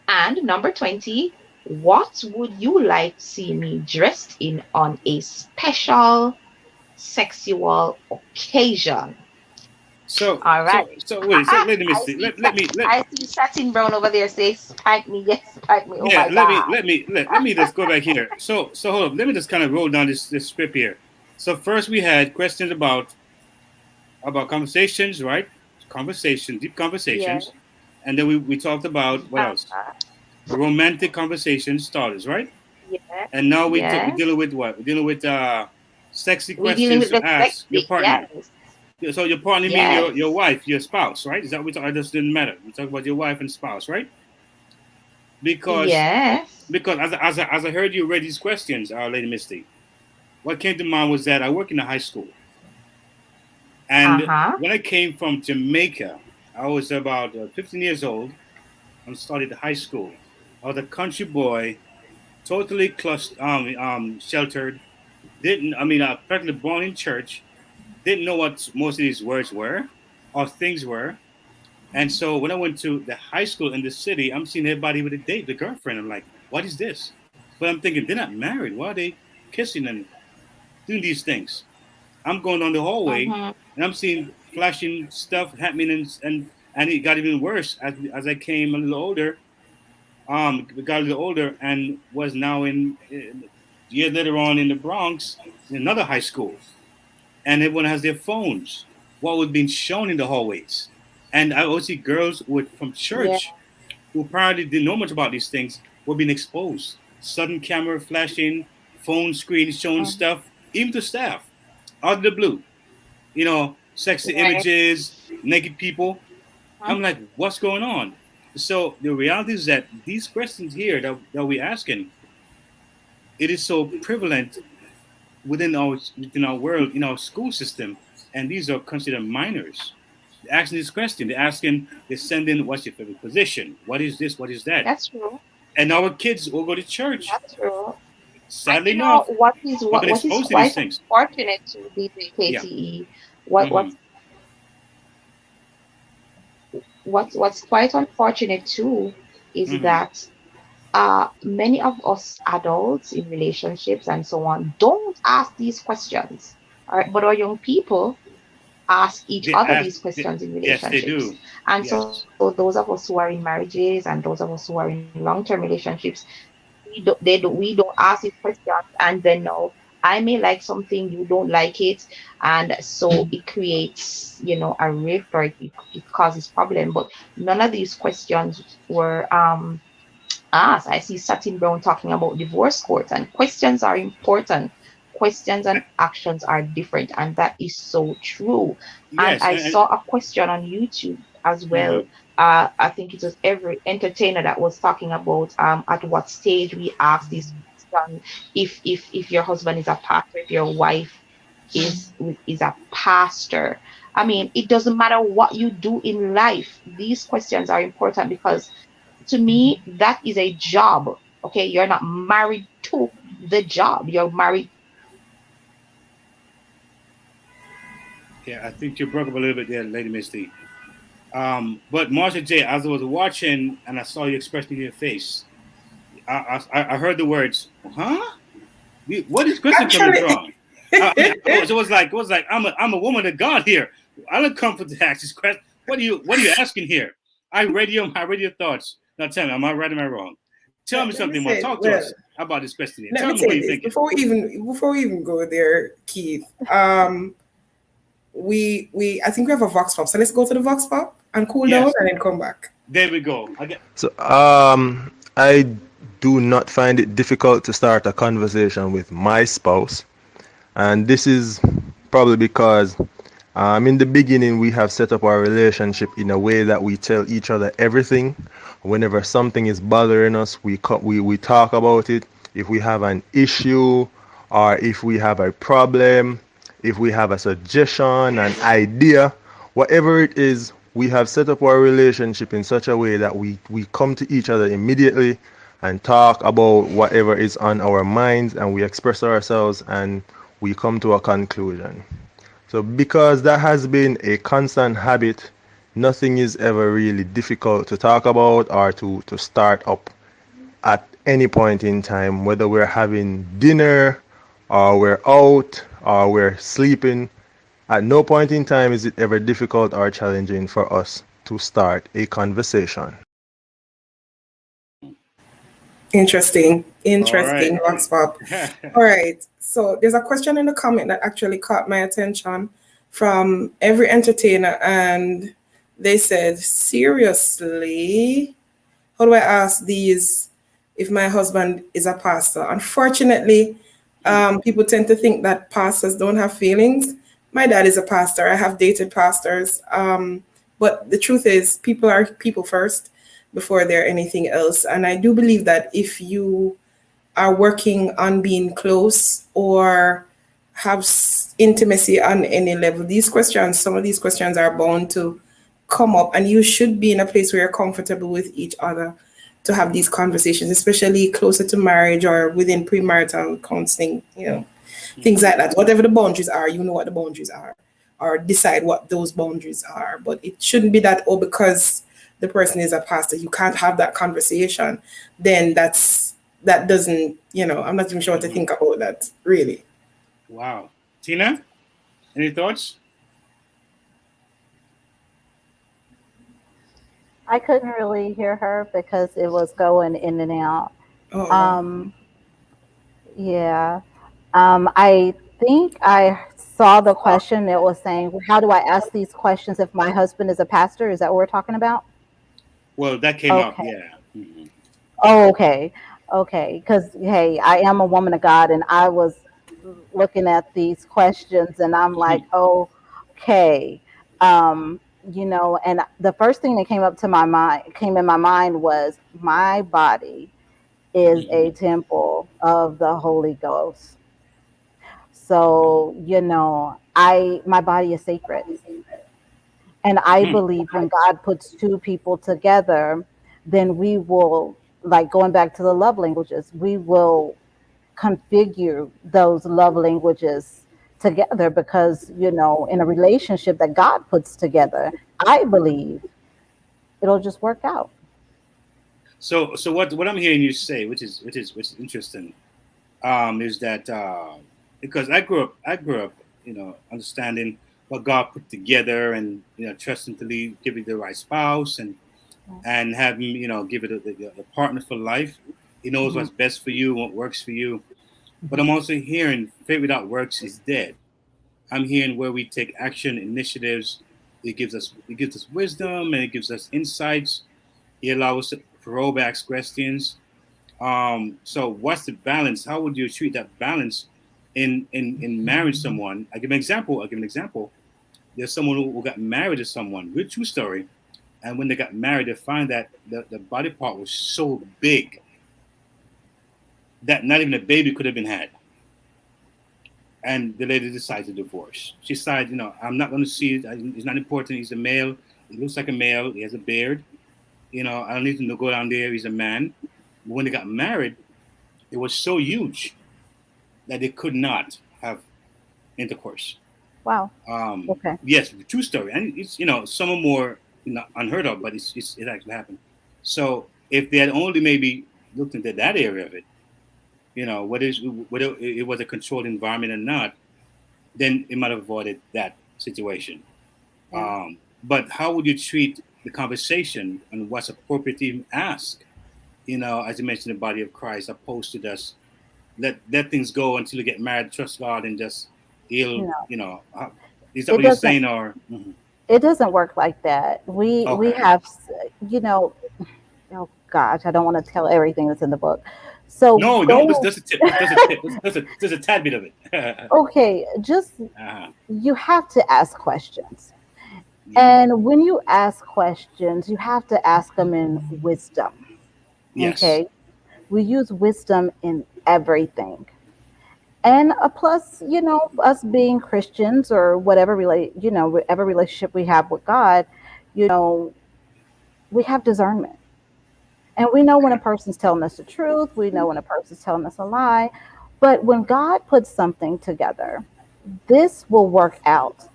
And number 20, what would you like to see me dressed in on a special sexual occasion? So, all right. So wait, Lady Misty, I see Satin Brown over there say, "Spank me, yes, spank me." Oh yeah, my God. let me just go back here. So hold on. Let me just kind of roll down this script here. So first we had questions about conversations, right? Deep conversations. And then we talked about what else? Romantic conversation starters, right? Yeah. And now we're dealing with what? We're dealing with sexy questions to ask your partner. Yes. So your partner means your wife, your spouse, right? Is that what we talk? It doesn't matter. We talk about your wife and spouse, right? Because as I heard you read these questions, Lady Misty, what came to mind was that I work in a high school, and when I came from Jamaica, I was about 15 years old and started high school. I was a country boy, totally sheltered. Practically born in church. Didn't know what most of these words were or things were. And so when I went to the high school in the city, I'm seeing everybody with a date, the girlfriend. I'm like, what is this? But I'm thinking, they're not married. Why are they kissing and doing these things? I'm going down the hallway and I'm seeing flashing stuff happening, and it got even worse as I came a little older. Got a little older and was now in a year later on in the Bronx, in another high school. And everyone has their phones. What was being shown in the hallways. And I also see girls from church who apparently didn't know much about these things were being exposed. Sudden camera flashing, phone screens showing stuff, even to staff, out of the blue. Sexy images, naked people. I'm like, what's going on? So the reality is that these questions here that we're asking, it is so prevalent within our world, in our school system, and these are considered minors. They're asking this question. They're sending, what's your favorite position? What is this? What is that? That's true. And our kids will go to church. That's true. Sadly enough, what is quite unfortunate to DJ KTE. What's quite unfortunate too is that many of us adults in relationships and so on don't ask these questions. All right, but our young people ask each other these questions in relationships. Yes, they do. And so those of us who are in marriages and those of us who are in long-term relationships, we don't ask these questions, and then no, I may like something, you don't like it, and so it creates a rift, or it causes problem. But none of these questions were asked. I see Satin Brown talking about divorce courts, and questions are important. Questions and actions are different, and that is so true. Yes, and I saw a question on YouTube as well. I think it was every entertainer that was talking about at what stage we ask this question. If your husband is a pastor, if your wife is a pastor. I mean, it doesn't matter what you do in life. These questions are important because, to me, that is a job. Okay, you're not married to the job. You're married. Yeah, I think you broke up a little bit there, Lady Misty. But Marsha J, as I was watching and I saw you expressing in your face, I heard the words, huh? What is Kristen coming from? It was like I'm a woman of God here. I don't come for to ask this question. What are you asking here? I read your thoughts. Now tell me, am I right or am I wrong? Tell me something more. Talk to us about this question. Tell me what you think. Before we even go there, Keith, we I think we have a vox pop. So let's go to the vox pop and cool down and then come back. There we go. So I do not find it difficult to start a conversation with my spouse, and this is probably because in the beginning we have set up our relationship in a way that we tell each other everything. Whenever something is bothering us, we talk about it. If we have an issue, or if we have a problem, if we have a suggestion, an idea, whatever it is, we have set up our relationship in such a way that we come to each other immediately and talk about whatever is on our minds, and we express ourselves and we come to a conclusion. So because that has been a constant habit, nothing is ever really difficult to talk about or to start up at any point in time, whether we're having dinner or we're out or we're sleeping. At no point in time is it ever difficult or challenging for us to start a conversation. Interesting, Vox Pop. All right. So there's a question in the comment that actually caught my attention from every entertainer, and They said, seriously, how do I ask these if my husband is a pastor? Unfortunately, people tend to think that pastors don't have feelings. My dad is a pastor. I have dated pastors. But the truth is, people are people first before they're anything else. And I do believe that if you are working on being close or have intimacy on any level, some of these questions are bound to come up, and you should be in a place where you're comfortable with each other to have these conversations, especially closer to marriage or within premarital counseling, things like that. Whatever the boundaries are, you know what the boundaries are, or decide what those boundaries are. But it shouldn't be that, because the person is a pastor, you can't have that conversation. Then that doesn't, I'm not even sure what to think about that, really. Wow. Tina, any thoughts? I couldn't really hear her because it was going in and out. Yeah. I think I saw the question. It was saying, how do I ask these questions if my husband is a pastor? Is that what we're talking about? Well, that came up, yeah. Mm-hmm. Oh, okay. Okay. Because, hey, I am a woman of God, and I was looking at these questions, and I'm like, okay. And the first thing that came in my mind was, my body is a temple of the Holy Ghost. So, my body is sacred. And I believe when God puts two people together, then we will, like going back to the love languages, we will configure those love languages together, because in a relationship that God puts together, I believe it'll just work out. So what I'm hearing you say, which is interesting, is that because I grew up, understanding what God put together, and trusting to give you the right spouse, and have him, give it a partner for life. He knows what's best for you, what works for you. But I'm also hearing faith without works is dead. I'm hearing where we take action, initiatives. It gives us wisdom, and it gives us insights. It allows us to probe, ask questions. So what's the balance? How would you treat that balance in marrying someone? I give an example. There's someone who got married to someone, real true story. And when they got married, they find that the body part was so big that not even a baby could have been had. And the lady decided to divorce. She decided, I'm not going to see it. It's not important. He's a male. He looks like a male. He has a beard. I don't need to go down there. He's a man. But when they got married, it was so huge that they could not have intercourse. Wow. Okay. Yes, true story. And it's, some are more unheard of, but it actually happened. So if they had only maybe looked into that area of it, whether it was a controlled environment or not, then it might have avoided that situation. Yeah. But how would you treat the conversation and what's appropriate to even ask? As you mentioned, the body of Christ, opposed to just let things go until you get married, trust God, and just he'll, is that what you're saying? Or it doesn't work like that. We have, oh gosh, I don't want to tell everything that's in the book. So no, there's a tip. There's a tad bit of it. Okay, just you have to ask questions. And when you ask questions, you have to ask them in wisdom. Yes. Okay. We use wisdom in everything. And plus, us being Christians or whatever whatever relationship we have with God, we have discernment. And we know when a person's telling us the truth. We know when a person's telling us a lie. But when God puts something together, this will work out.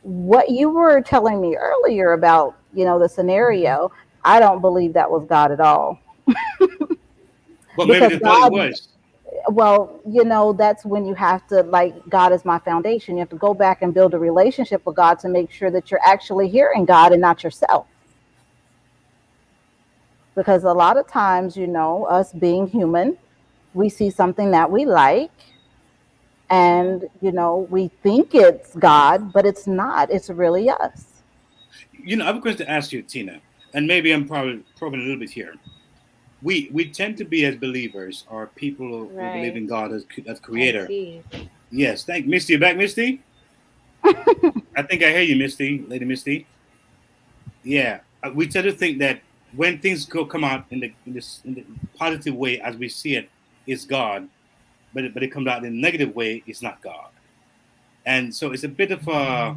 What you were telling me earlier about, the scenario, I don't believe that was God at all. Well, maybe they thought it was. Well, that's when you have to, God is my foundation. You have to go back and build a relationship with God to make sure that you're actually hearing God and not yourself. Because a lot of times, us being human, we see something that we like, and, we think it's God, but it's not. It's really us. I have a question to ask you, Tina, and maybe I'm probably probing a little bit here. We tend to be as believers or people who believe in God as creator. Yes, thank Misty. You back, Misty? I think I hear you, Misty, Lady Misty. Yeah, we tend to think that when things come out in the positive way as we see it, it's God, but it comes out in a negative way, it's not God. And so it's a bit of a,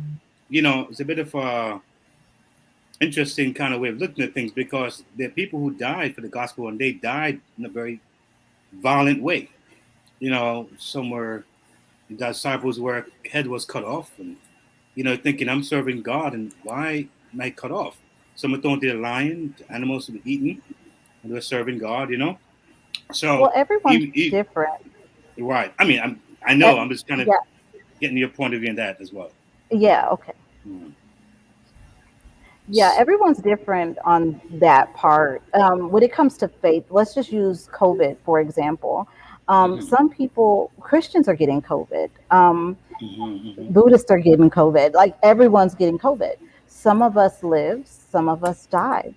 interesting kind of way of looking at things, because there are people who died for the gospel and they died in a very violent way. Some were the disciples where head was cut off, and thinking I'm serving God and why am I cut off? Some were thrown to the lion, animals to be eaten, and they were serving God. So everyone's different, right? I mean, I know. I'm just kind of getting your point of view in that as well. Yeah. Okay. Yeah, everyone's different on that part. When it comes to faith, let's just use COVID, for example. Some people, Christians are getting COVID. Buddhists are getting COVID. Like, everyone's getting COVID. Some of us lived, some of us died.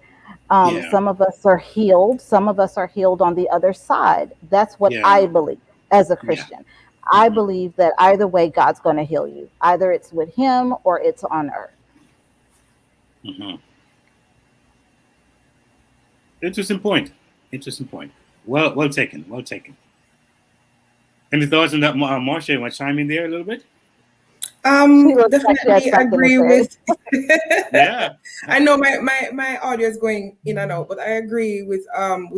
Some of us are healed. Some of us are healed on the other side. That's what I believe as a Christian. I believe that either way, God's going to heal you. Either it's with him or it's on earth. Interesting point. Well taken. Any thoughts on that, Marsha? You want to chime in there a little bit? Definitely agree with. Yeah, I know my audio is going in and out, but I agree with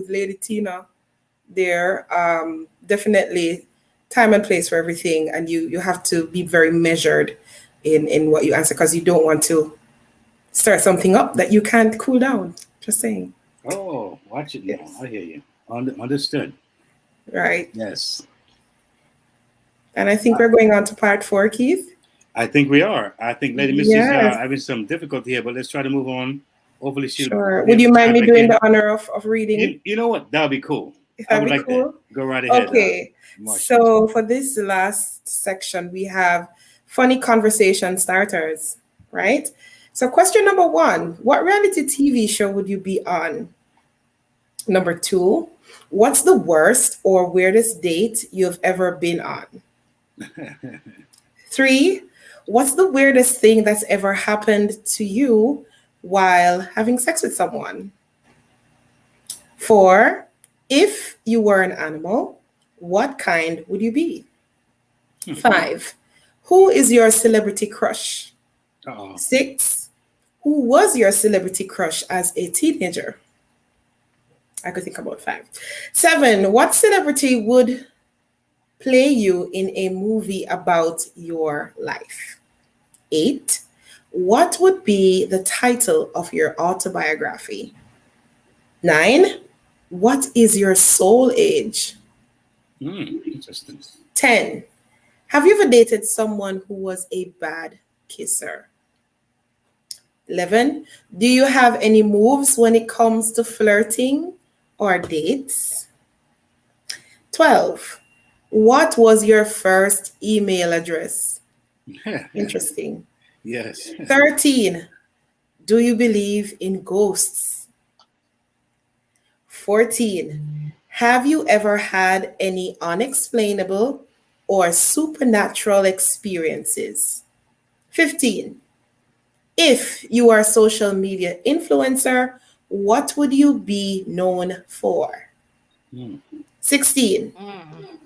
Lady Tina there. Definitely time and place for everything, and you have to be very measured in what you answer, because you don't want to start something up that you can't cool down. Just saying. Oh, watch it now. I hear you. Understood. Right. Yes. And I think we're going on to part 4, Keith. I think we are. I think Lady Misty's having some difficulty here, but let's try to move on. Hopefully she'll. Sure. Would you mind me doing the honor of reading? You know what? That'll be cool. I would like that. Go right ahead. Okay. So for this last section, we have funny conversation starters, right? So question number 1, what reality TV show would you be on? Number 2, what's the worst or weirdest date you've ever been on? 3, what's the weirdest thing that's ever happened to you while having sex with someone? 4, if you were an animal, what kind would you be? 5, who is your celebrity crush? 6, who was your celebrity crush as a teenager? I could think about 5. 7, what celebrity would play you in a movie about your life? 8, what would be the title of your autobiography? 9, what is your soul age? Interesting. 10, have you ever dated someone who was a bad kisser? 11, do you have any moves when it comes to flirting or dates? 12, what was your first email address? Interesting. Yes. 13, do you believe in ghosts? 14, have you ever had any unexplainable or supernatural experiences? 15, if you are a social media influencer, what would you be known for? 16,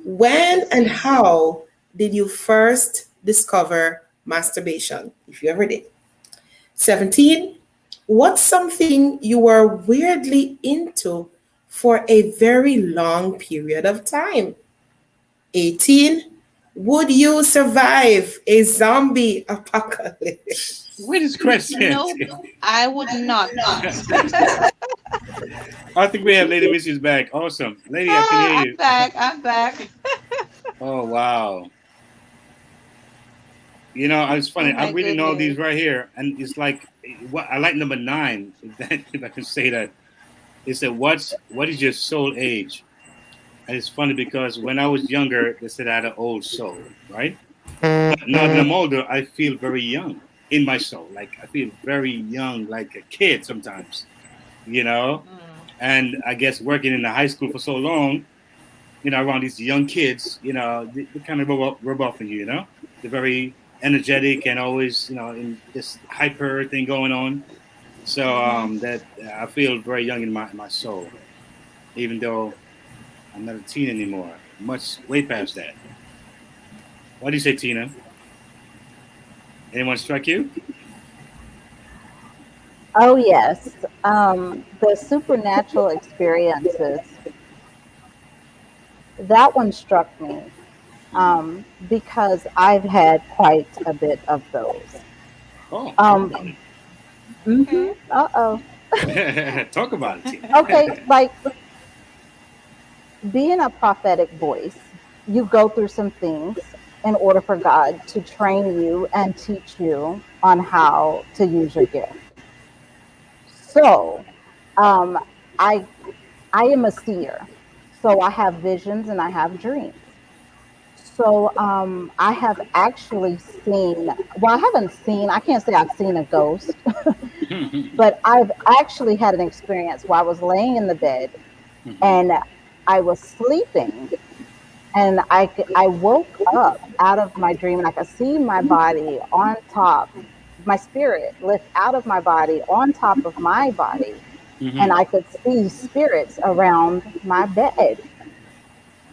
when and how did you first discover masturbation, if you ever did? 17, what's something you were weirdly into for a very long period of time? 18, would you survive a zombie apocalypse? What is question? No, I would not. I think we have Lady Misty's back. Awesome. Lady, I can hear you. I'm back. Oh, wow. It's funny. I'm reading all these right here, and it's like, what I like number 9, if I can say that. It said, what is your soul age? And it's funny because when I was younger, they said I had an old soul, right? But now that I'm older, I feel very young. in my soul. Like I feel very young, like a kid sometimes, you know. And I guess working in the high school for so long, you know, around these young kids, you know, they kind of rub off on you, you know. They're very energetic and always, you know, in this hyper thing going on. So that I feel very young in my soul, even though I'm not a teen anymore. Much way past that. What do you say, Tina? Anyone strike you? Oh yes, the supernatural experiences. That one struck me because I've had quite a bit of those. Oh, Uh-oh. talk about it. Tina. Okay, like being a prophetic voice, you go through some things in order for God to train you and teach you on how to use your gift. So, I am a seer, so I have visions and I have dreams. So I have actually seen, well, I haven't seen, I can't say I've seen a ghost, but I've actually had an experience where I was laying in the bed and I was sleeping and I woke up out of my dream and I could see my body on top, my spirit lift out of my body on top of my body. And I could see spirits around my bed.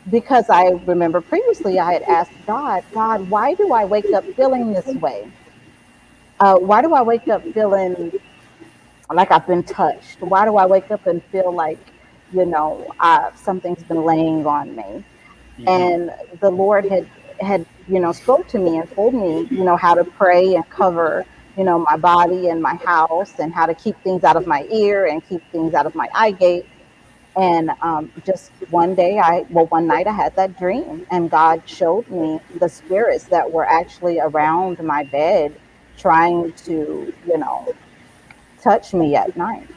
Because I remember previously I had asked God, why do I wake up feeling this way? Why do I wake up feeling like I've been touched? Why do I wake up and feel like, you know, something's been laying on me? And the Lord had, you know, spoke to me and told me, you know, how to pray and cover, you know, my body and my house and how to keep things out of my ear and keep things out of my eye gate. And just one night I had that dream and God showed me the spirits that were actually around my bed trying to, you know, touch me at night.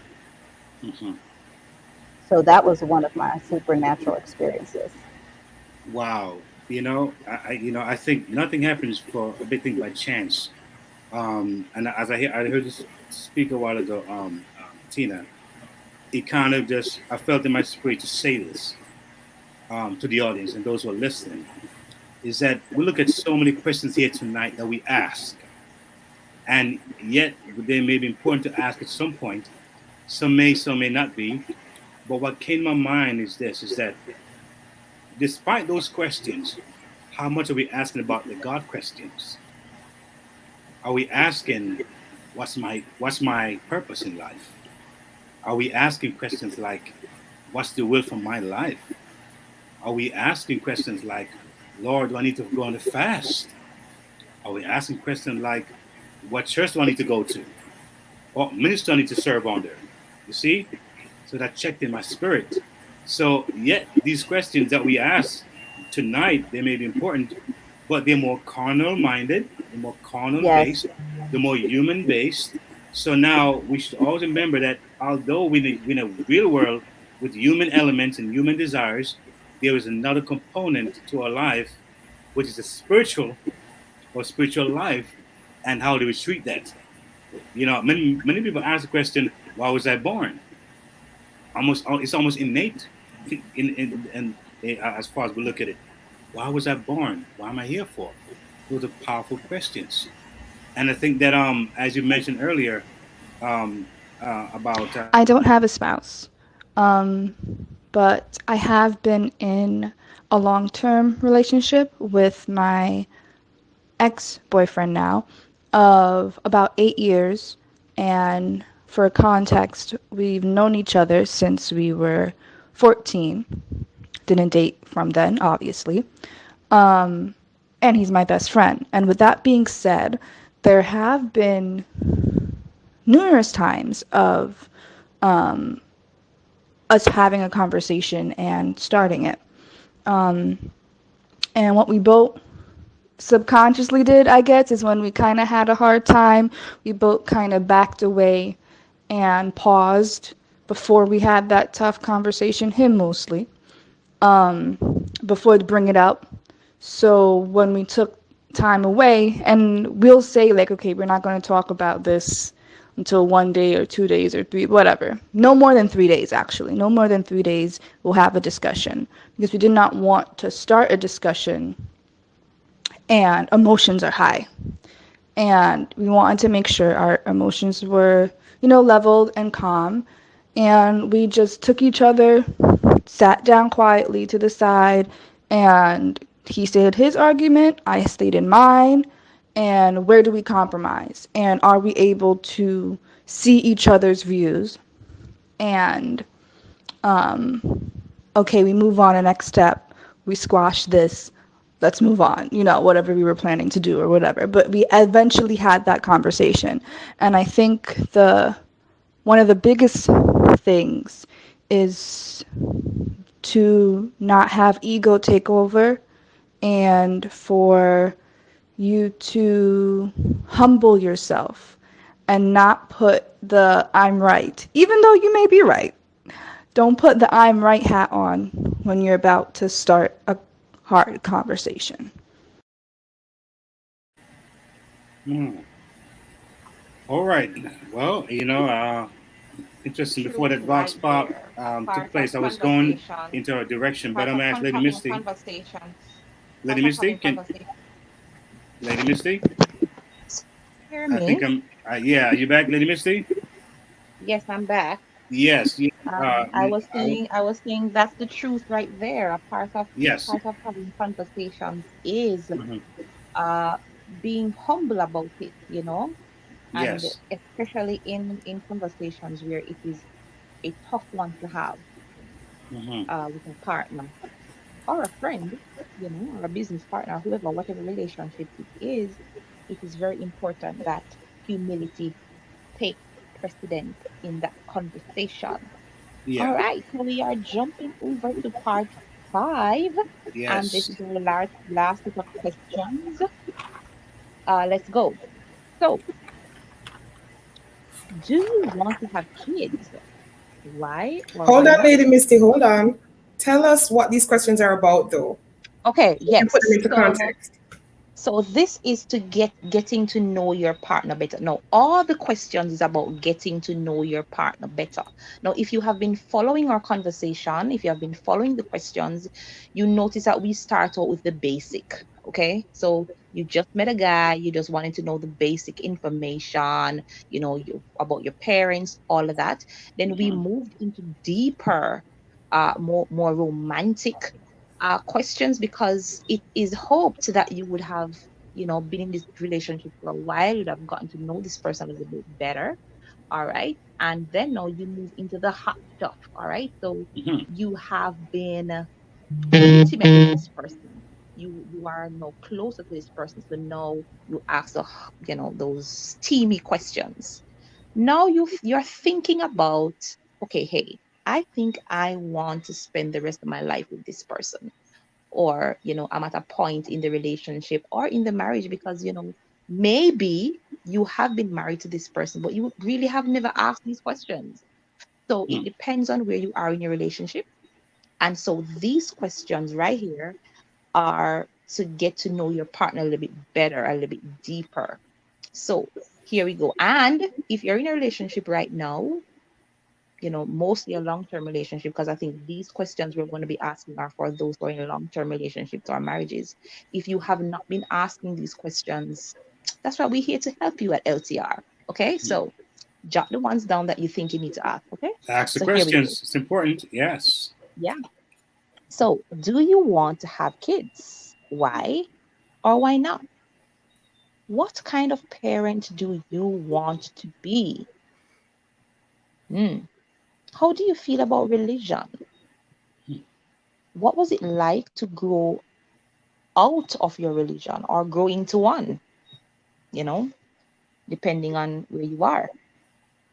So that was one of my supernatural experiences. Wow. You know, I think nothing happens for a big thing by chance. And as I heard you speak a while ago, Tina, it kind of just, I felt in my spirit to say this to the audience and those who are listening, is that we look at so many questions here tonight that we ask, and yet they may be important to ask at some point. Some may not be. But what came to my mind is this, is that despite those questions, how much are we asking about the God questions? Are we asking, what's my purpose in life? Are we asking questions like, what's the will for my life? Are we asking questions like, Lord, do I need to go on a fast? Are we asking questions like, what church do I need to go to? What ministry do I need to serve under? You see? So that checked in my spirit. So yet these questions that we ask tonight, they may be important, but they're more carnal minded, they're more carnal based, they're more human based. So now we should always remember that although we're in a real world with human elements and human desires, there is another component to our life, which is a spiritual life, and how do we treat that? You know, many people ask the question, why was I born? It's almost innate in as far as we look at it. Why was I born? Why am I here for? Those are powerful questions. And I think that as you mentioned earlier, about I don't have a spouse, but I have been in a long-term relationship with my ex-boyfriend now of about 8 years, and for context, we've known each other since we were 14. Didn't date from then, obviously. And he's my best friend. And with that being said, there have been numerous times of us having a conversation and starting it. And what we both subconsciously did, I guess, is when we kind of had a hard time, we both kind of backed away and paused before we had that tough conversation, him mostly, before to bring it up. So when we took time away, and we'll say like, okay, we're not going to talk about this until 1 day or 2 days or 3, whatever. No more than 3 days, actually. No more than 3 days we'll have a discussion, because we did not want to start a discussion and emotions are high. And we wanted to make sure our emotions were, leveled and calm. And we just took each other, sat down quietly to the side, and he stated his argument, I stated mine, and where do we compromise? And are we able to see each other's views? And, okay, we move on, the next step, we squash this, let's move on, whatever we were planning to do or whatever. But we eventually had that conversation. And I think one of the biggest things is to not have ego take over, and for you to humble yourself and not put the I'm right, even though you may be right. Don't put the I'm right hat on when you're about to start a hard conversation. All right. Well, interesting. Before that box pop took place, I was going into a direction, but I'm going to ask Lady Misty. Lady Misty, Lady Misty? Hear me? I think are you back, Lady Misty? Yes, I'm back. Yes. I was saying that's the truth right there. A part of having conversations is being humble about it, and especially in conversations where it is a tough one to have with a partner or a friend, or a business partner, whoever, whatever relationship it is very important that humility takes precedence in that conversation. Yeah. All right, so we are jumping over to part 5. Yes. And this is our last set of questions. Let's go. So, do you want to have kids? Why? Hold on, Lady Misty, hold on. Tell us what these questions are about, though. Okay, yes. Put them into context. So this is to getting to know your partner better. Now, all the questions is about getting to know your partner better. Now, if you have been following our conversation, if you have been following the questions, you notice that we start out with the basic. Okay, so you just met a guy, you just wanted to know the basic information, about your parents, all of that. Then we moved into deeper, more romantic questions, because it is hoped that you would have, been in this relationship for a while, you'd have gotten to know this person a little bit better. All right. And then now you move into the hot stuff. All right. So you have been intimate with this person. You are now closer to this person. So now you ask those steamy questions. Now you're thinking about, okay, hey, I think I want to spend the rest of my life with this person. Or, I'm at a point in the relationship or in the marriage because, maybe you have been married to this person, but you really have never asked these questions. So it depends on where you are in your relationship. And so these questions right here are to get to know your partner a little bit better, a little bit deeper. So here we go. And if you're in a relationship right now, mostly a long-term relationship, because I think these questions we're going to be asking are for those who are in long-term relationships or marriages. If you have not been asking these questions, that's why we're here to help you at LTR. Okay, so jot the ones down that you think you need to ask. Okay, ask the questions. It's important. Yes. Yeah. So, do you want to have kids? Why or why not? What kind of parent do you want to be? How do you feel about religion? What was it like to grow out of your religion or grow into one? Depending on where you are.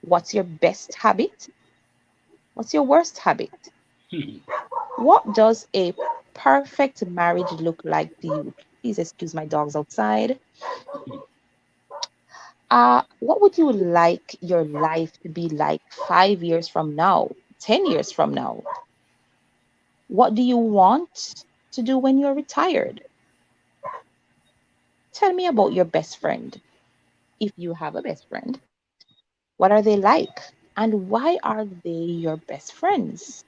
What's your best habit? What's your worst habit? What does a perfect marriage look like to you? Please excuse my dogs outside. What would you like your life to be like 5 years from now, 10 years from now? What do you want to do when you're retired? Tell me about your best friend. If you have a best friend, what are they like? And why are they your best friends?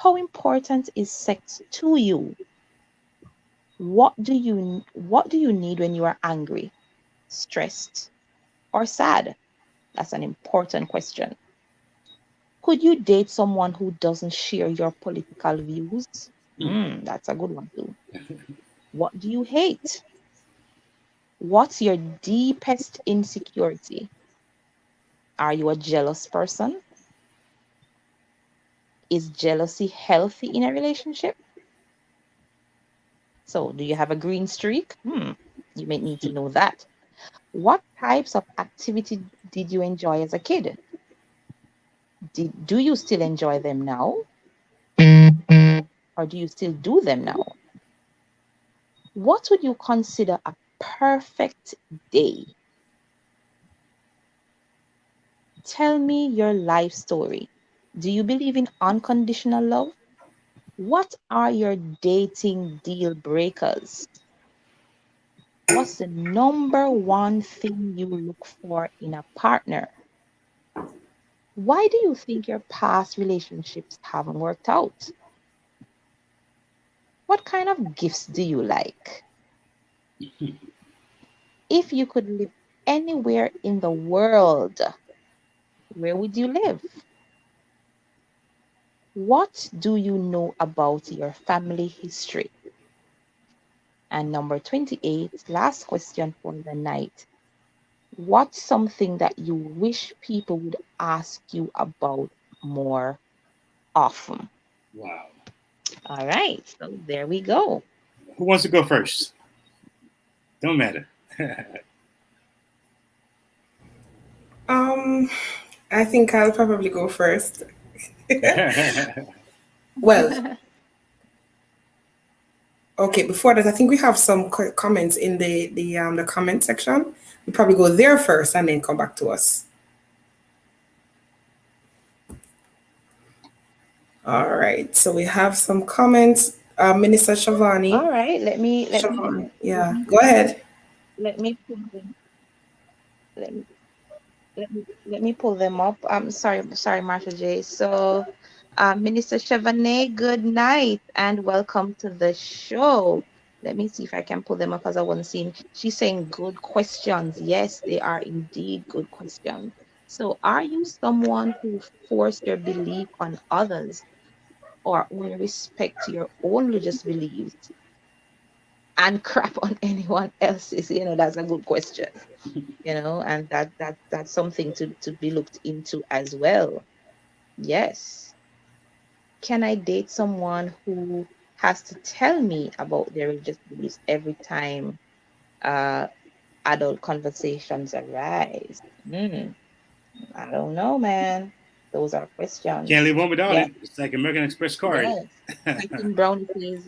How important is sex to you? What do you need when you are angry, stressed, or sad? That's an important question. Could you date someone who doesn't share your political views? That's a good one too. What do you hate? What's your deepest insecurity? Are you a jealous person? Is jealousy healthy in a relationship? So, do you have a green streak? You may need to know that. What types of activity did you enjoy as a kid? Do you still enjoy them now? Or do you still do them now? What would you consider a perfect day? Tell me your life story. Do you believe in unconditional love? What are your dating deal breakers? What's the number one thing you look for in a partner? Why do you think your past relationships haven't worked out? What kind of gifts do you like? If you could live anywhere in the world, where would you live? What do you know about your family history? And number 28, last question for the night. What's something that you wish people would ask you about more often? Wow. All right, so there we go. Who wants to go first? Don't matter. I think I'll probably go first. Well, okay. Before that, I think we have some comments in the comment section. We probably go there first and then come back to us. All right. So we have some comments. Minister Shavani. All right. Let me yeah. Go ahead. Let me pull them. Let me pull them up. I'm sorry, Marsha J. So, Minister Chevanet, good night and welcome to the show. Let me see if I can pull them up because I wasn't seeing. She's saying good questions. Yes, they are indeed good questions. So, are you someone who forced your belief on others or only respect your own religious beliefs and crap on anyone else's? That's a good question. And that's something to be looked into as well. Yes. Can I date someone who has to tell me about their religious beliefs every time adult conversations arise? I don't know, man. Those are questions. Can't leave home without it. It's like American Express card. Yes. Brown says,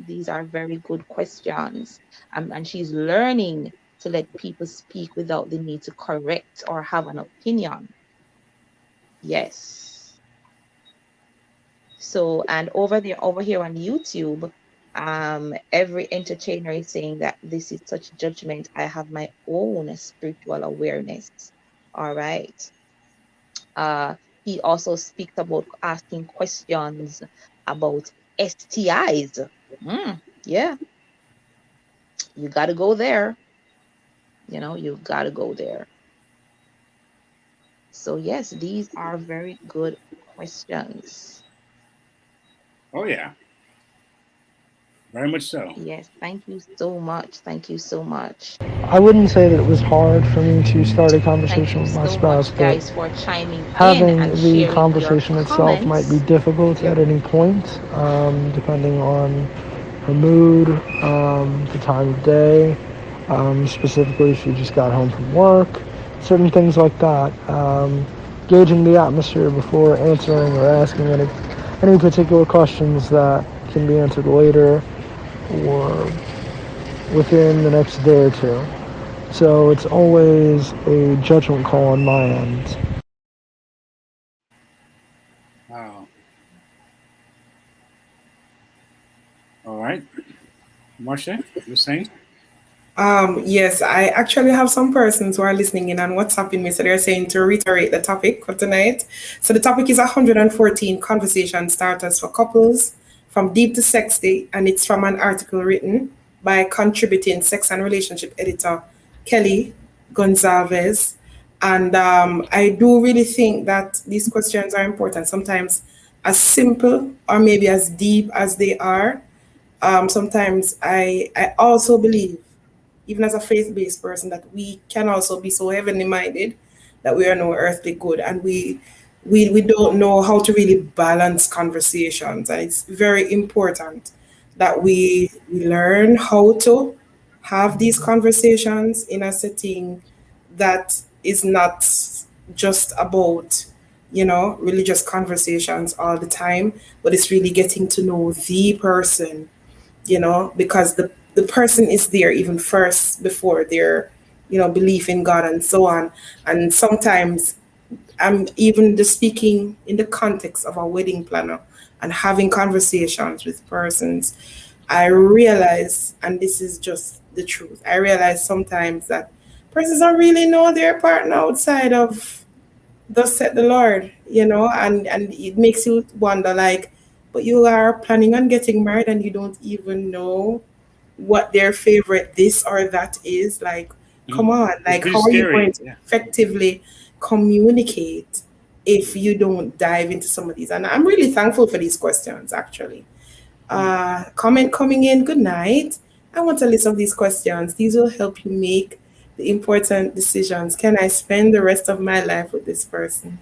these are very good questions. And she's learning to let people speak without the need to correct or have an opinion. Yes. So, and over here on YouTube, every entertainer is saying that this is such judgment. I have my own spiritual awareness. All right. He also speaks about asking questions about STIs. Yeah. You got to go there. You've got to go there. So, yes, these are very good questions. Oh, yeah. Very much so. Yes, thank you so much. Thank you so much. I wouldn't say that it was hard for me to start a conversation with my spouse, but guys, for chiming having in and the conversation itself might be difficult at any point, depending on her mood, the time of day, specifically if she just got home from work, certain things like that. Gauging the atmosphere before answering or asking any particular questions that can be answered later or within the next day or two. So it's always a judgment call on my end. Wow. All right. Marsha, you were saying? Yes, I actually have some persons who are listening in and WhatsApping me. So they're saying to reiterate the topic for tonight. So the topic is 114 conversation starters for couples from deep to sexy. And it's from an article written by contributing sex and relationship editor Kelly Gonsalves. And I do really think that these questions are important. Sometimes as simple or maybe as deep as they are. Sometimes I also believe, even as a faith-based person, that we can also be so heavenly minded that we are no earthly good, and we don't know how to really balance conversations. And it's very important that we learn how to have these conversations in a setting that is not just about, religious conversations all the time, but it's really getting to know the person, because the person is there even first before their, belief in God and so on. And sometimes I'm even just speaking in the context of a wedding planner and having conversations with persons. I realize, and this is just the truth, I realize sometimes that persons don't really know their partner outside of thus said the Lord, and it makes you wonder, like, but you are planning on getting married and you don't even know what their favorite this or that is. Like, come on, like, how are you going to effectively communicate if you don't dive into some of these? And I'm really thankful for these questions, actually. Comment coming in, good night. I want a list of these questions. These will help you make the important decisions. Can I spend the rest of my life with this person?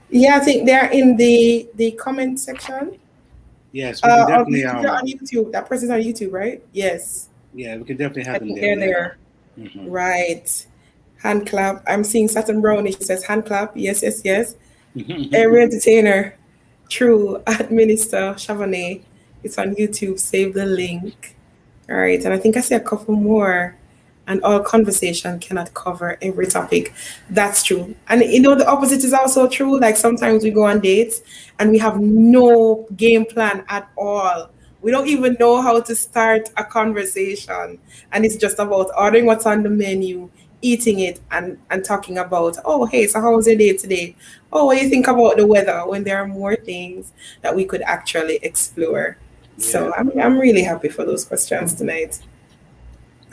Yeah, I think they're in the comment section. Yes, we can definitely. They're on YouTube. That person's on YouTube, right? Yes. Yeah, we can definitely have them there. They're there. Mm-hmm. Right. Hand clap. I'm seeing Saturn Brownish. She says hand clap. Yes, yes, yes. Every entertainer. True. At Minister Chavonnet. It's on YouTube. Save the link. All right. And I think I see a couple more. And all conversation cannot cover every topic. That's true. And the opposite is also true. Like sometimes we go on dates and we have no game plan at all. We don't even know how to start a conversation. And it's just about ordering what's on the menu, eating it, and talking about, oh, hey, so how was your day today? Oh, what do you think about the weather? When there are more things that we could actually explore. Yeah. So I'm really happy for those questions tonight.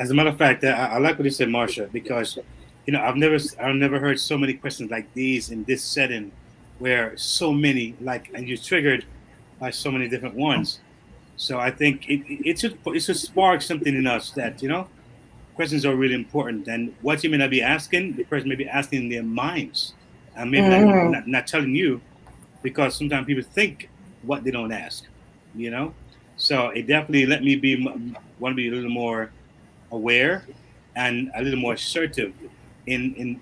As a matter of fact, I like what you said, Marsha, because I've never heard so many questions like these in this setting, where so many and you're triggered by so many different ones. So I think it should spark something in us that questions are really important. And what you may not be asking, the person may be asking in their minds, and maybe not telling you, because sometimes people think what they don't ask. So it definitely let me want to be a little more aware and a little more assertive in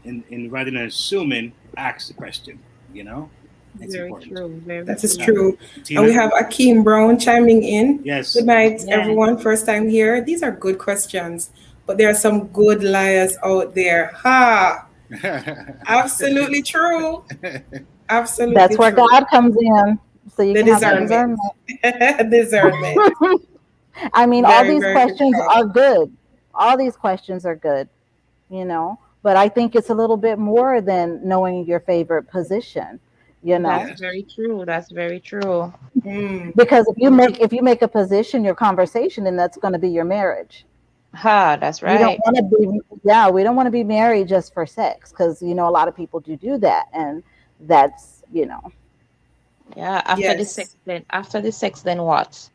rather than assuming, ask the question. It's very important. True. That is true. Tina? And we have Akeem Brown chiming in. Yes. Good night, everyone. First time here. These are good questions, but there are some good liars out there. Ha! Absolutely true. Absolutely. That's where God comes in. So you can have discernment. Discernment. I mean, all these questions are good. All these questions are good, but I think it's a little bit more than knowing your favorite position, That's very true. That's very true. Because if you make a position your conversation, then that's going to be your marriage. That's right. We don't want to be married just for sex, because a lot of people do that, and that's after the sex then what?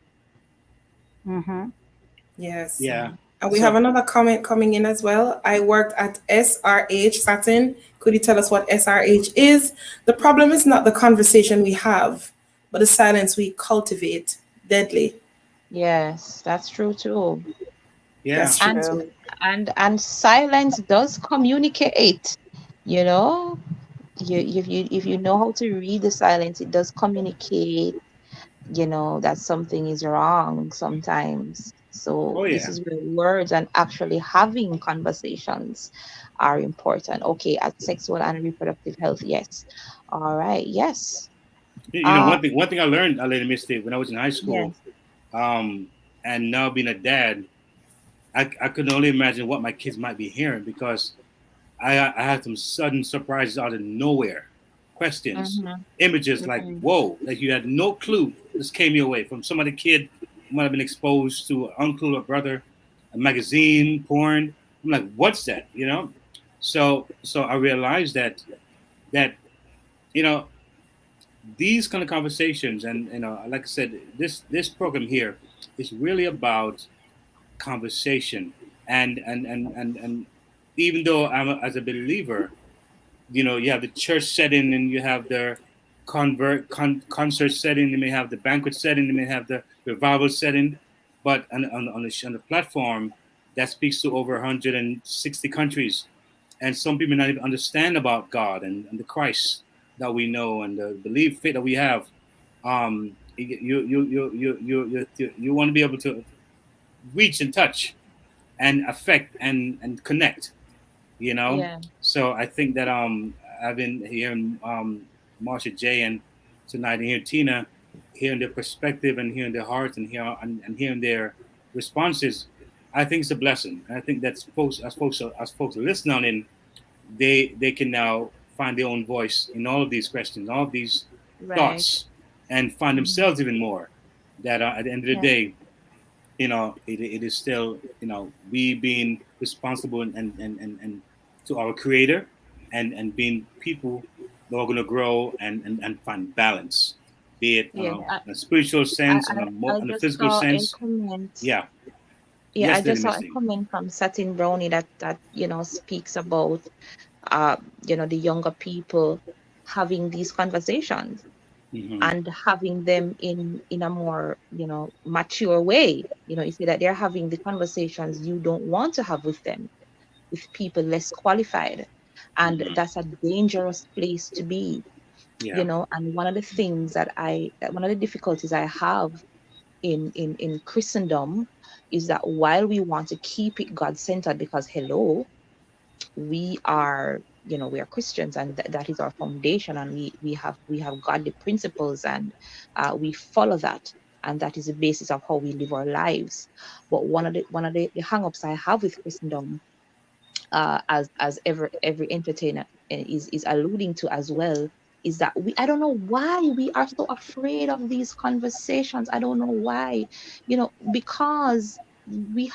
Yes. Yeah. And we have another comment coming in as well. I worked at SRH Satin. Could you tell us what SRH is? The problem is not the conversation we have, but the silence we cultivate. Deadly. Yes, that's true too. Yeah. That's true. And silence does communicate. If you know how to read the silence, it does communicate. That something is wrong sometimes. So this is where words and actually having conversations are important. Okay, at sexual and reproductive health, yes. All right, yes. One thing I learned, Lady Misty, when I was in high school, and now being a dad, I could only imagine what my kids might be hearing, because I had some sudden surprises out of nowhere, questions, images like, whoa, that you had no clue this came your way from some other kid who might have been exposed to an uncle or brother, a magazine, porn. I'm like, what's that? So I realized that these kind of conversations, and like I said, this program here is really about conversation, and even though as a believer, you have the church setting, and you have the concert setting, you may have the banquet setting, you may have the revival setting, but on the platform that speaks to over 160 countries, and some people not even understand about God and the Christ that we know, and the belief faith that we have. You want to be able to reach and touch and affect and connect. Yeah. So I think that I've been hearing Marsha J and tonight, and hearing Tina, hearing their perspective and hearing their hearts, and hearing their responses. I think it's a blessing, and I think that's as folks listen on in, they can now find their own voice in all of these questions, all of these thoughts, and find themselves even more. That at the end of the day, it is still, we being responsible and to our Creator, and being people that are going to grow and find balance, be it in a spiritual sense, in a physical sense. Yeah. Yeah, Yes, I just Lady saw a Misty. comment from Satin Brownie that speaks about the younger people having these conversations and having them in a more mature way. You see that they're having the conversations you don't want to have with them, with people less qualified, and that's a dangerous place to be. And one of the things one of the difficulties I have in Christendom is that while we want to keep it God-centered, because hello, we are we are Christians, and that is our foundation, and we have godly principles, and we follow that, and that is the basis of how we live our lives. But one of the hang-ups I have with Christendom, as every entertainer is alluding to as well, is that I don't know why we are so afraid of these conversations. I don't know why, because we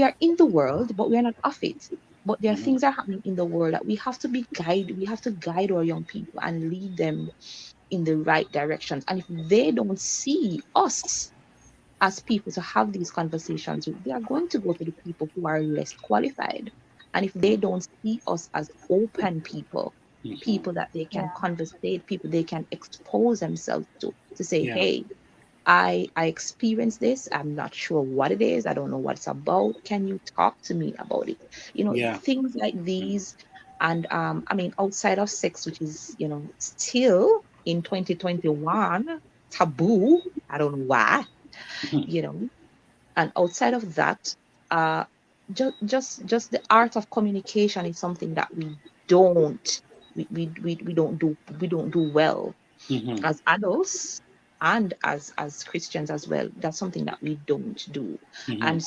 are in the world, but we are not of it. But there are things that are happening in the world that we have to guide our young people and lead them in the right directions. And if they don't see us as people to have these conversations with, they are going to go to the people who are less qualified. And if they don't see us as open people, people that they can conversate, people they can expose themselves to say, hey, I experienced this. I'm not sure what it is. I don't know what it's about. Can you talk to me about it? Things like these. And outside of sex, which is, still in 2021, taboo. I don't know why, and outside of that, just the art of communication is something that we don't do well as adults, and as Christians as well. That's something that we don't do. And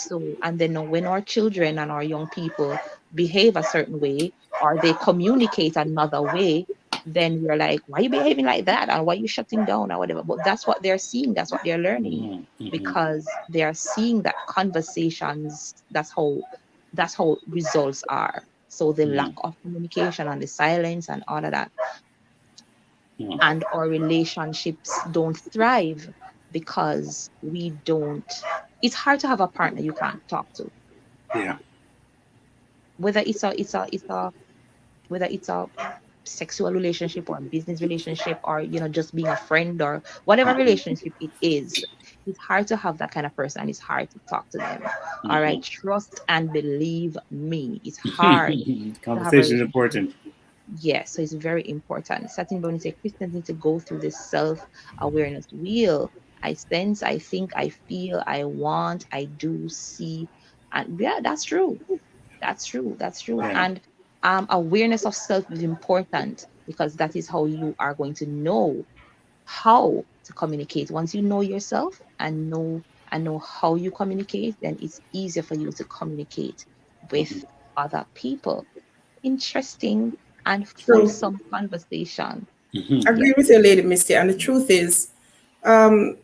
then when our children and our young people behave a certain way, or they communicate another way, then we're like, why are you behaving like that, and why are you shutting down, or whatever. But that's what they're seeing, that's what they're learning, because they are seeing that conversations, that's how results are. So the lack of communication and the silence and all of that, and our relationships don't thrive because it's hard to have a partner you can't talk to. Whether it's a sexual relationship or a business relationship, or just being a friend, or whatever relationship it is, it's hard to have that kind of person, and it's hard to talk to them. All right, trust and believe me, it's hard. Conversation is important. Yes, so it's very important. Satin Boni says Christians need to go through this self-awareness wheel. I sense, I think, I feel, I want, I do, see. And yeah, that's true. That's true. And awareness of self is important, because that is how you are going to know how to communicate. Once you know yourself and know and know how you communicate, then it's easier for you to communicate with other people. Interesting and True. fulsome conversation. Agree with you, Lady Misty. And the truth is, um,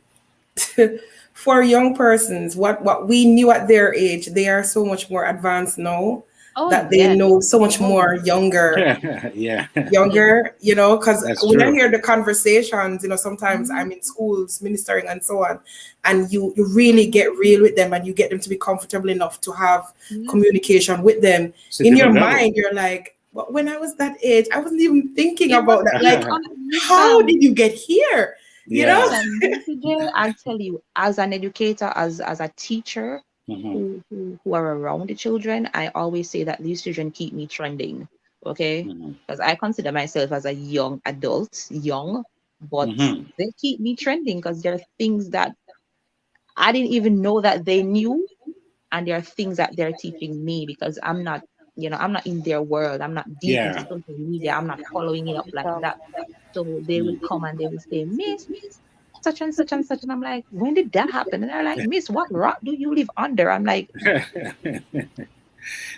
for young persons, what we knew at their age, they are so much more advanced now that they know so much more younger. Yeah. Younger, you know, because That's when I true. hear the conversations, you know, sometimes I'm in schools ministering and so on, and you really get real with them and you get them to be comfortable enough to have communication with them. It's a In your different level. mind, you're like, but when I was that age, I wasn't even thinking about that. Like, how did you get here? You know? I tell you, as an educator, as a teacher who are around the children, I always say that these children keep me trending. Okay, because I consider myself as a young adult, but they keep me trending because there are things that I didn't even know that they knew, and there are things that they're teaching me because I'm not, I'm not in their world. I'm not deep into social media. I'm not following it up like that. So they will come and they will say, Miss, such and such and such, and I'm like, when did that happen? And they're like, Miss, what rock do you live under? I'm like,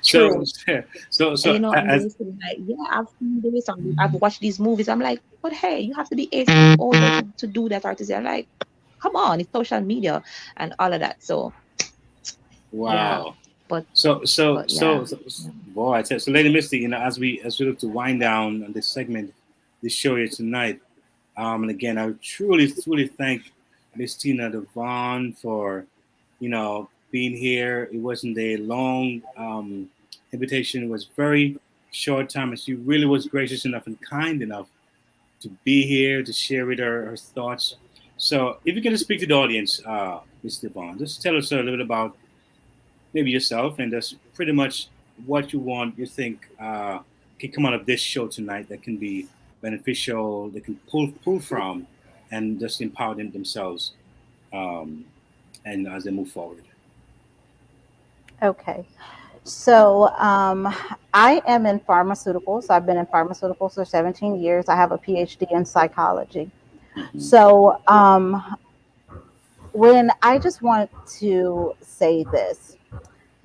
so and they say like, yeah, I've seen this, I've watched these movies. I'm like, but hey, you have to be 18 older to do that artist. I'm like, come on, it's social media and all of that. So wow. But boy, I tell you, so Lady Misty, as we look to wind down on this segment, this show here tonight, and again, I truly thank Miss Tina Devon for being here. It wasn't a long invitation. It was very short time, and she really was gracious enough and kind enough to be here to share with her thoughts. So, if you can just speak to the audience, Miss Devon, just tell us a little bit about maybe yourself and that's pretty much what you think can come out of this show tonight that can be beneficial, they can pull from and just empower them themselves and as they move forward. Okay. So I am in pharmaceuticals. I've been in pharmaceuticals for 17 years. I have a PhD in psychology. So when I just want to say this,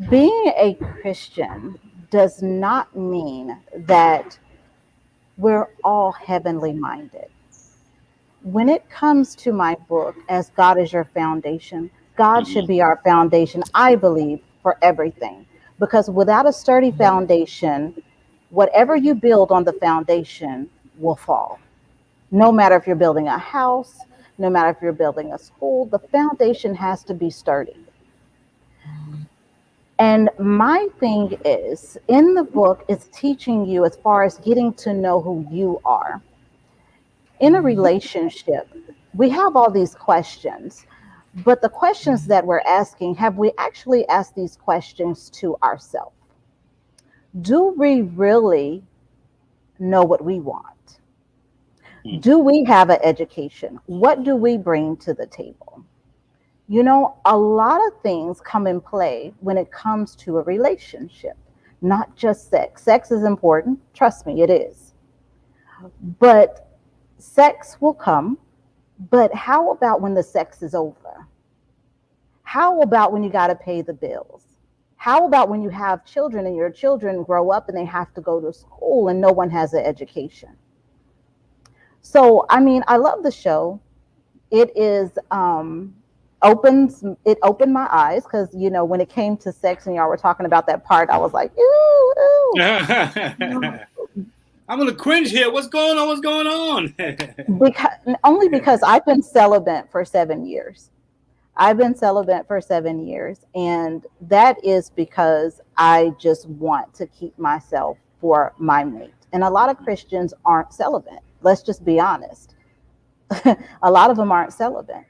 being a Christian does not mean that we're all heavenly minded. When it comes to my book, As God is Your Foundation, God should be our foundation, I believe, for everything. Because without a sturdy foundation, whatever you build on the foundation will fall. No matter if you're building a house, no matter if you're building a school, the foundation has to be sturdy. And my thing is, in the book, it's teaching you as far as getting to know who you are. In a relationship, we have all these questions, but the questions that we're asking, have we actually asked these questions to ourselves? Do we really know what we want? Do we have an education? What do we bring to the table? You know, a lot of things come in play when it comes to a relationship, not just sex. Sex is important. Trust me, it is. But sex will come. But how about when the sex is over? How about when you got to pay the bills? How about when you have children and your children grow up and they have to go to school and no one has an education? So, I mean, I love the show. It is opened my eyes because, you know, when it came to sex and y'all were talking about that part, I was like, ooh. I'm gonna cringe here. What's going on? Because I've been celibate for 7 years. And that is because I just want to keep myself for my mate. And a lot of Christians aren't celibate. Let's just be honest. A lot of them aren't celibate.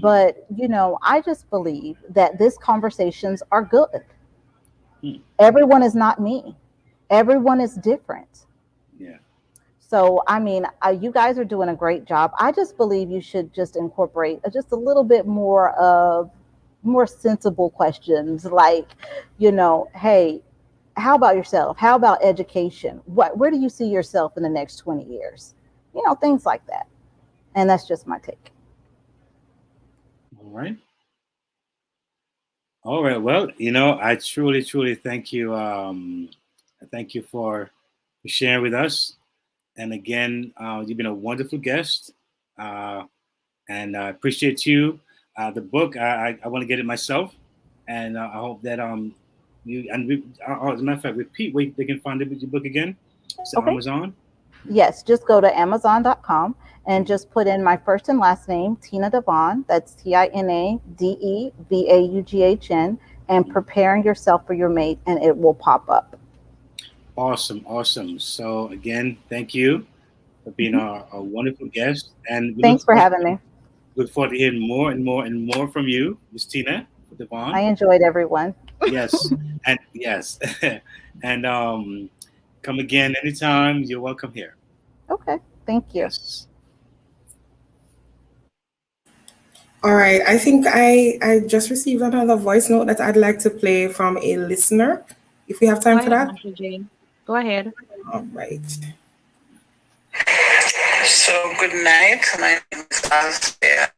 But, you know, I just believe that these conversations are good. Everyone is not me. Everyone is different. Yeah. So, I mean, you guys are doing a great job. I just believe you should just incorporate just a little bit more of more sensible questions like, you know, hey, how about yourself? How about education? Where do you see yourself in the next 20 years? You know, things like that. And that's just my take. All right. All right. Well, I truly, truly thank you. Thank you for sharing with us. And again, you've been a wonderful guest, and I appreciate you. The book, I want to get it myself, and I hope that you and as a matter of fact, repeat where they can find your book again. So Okay. Amazon. Yes, just go to Amazon.com and just put in my first and last name, Tina Devaughn. That's TINADEVAUGHN, and preparing yourself for your mate, and it will pop up. Awesome. So again, thank you for being a wonderful guest, and Thanks for having me. Look forward to hearing more and more and more from you, Miss Tina Devaughn. I enjoyed everyone. Yes, and and come again anytime. You're welcome here. Okay, thank you. Yes. All right, I think I just received another voice note that I'd like to play from a listener. If we have time for that. Jane. Go ahead. All right. So good night. My name is Asya,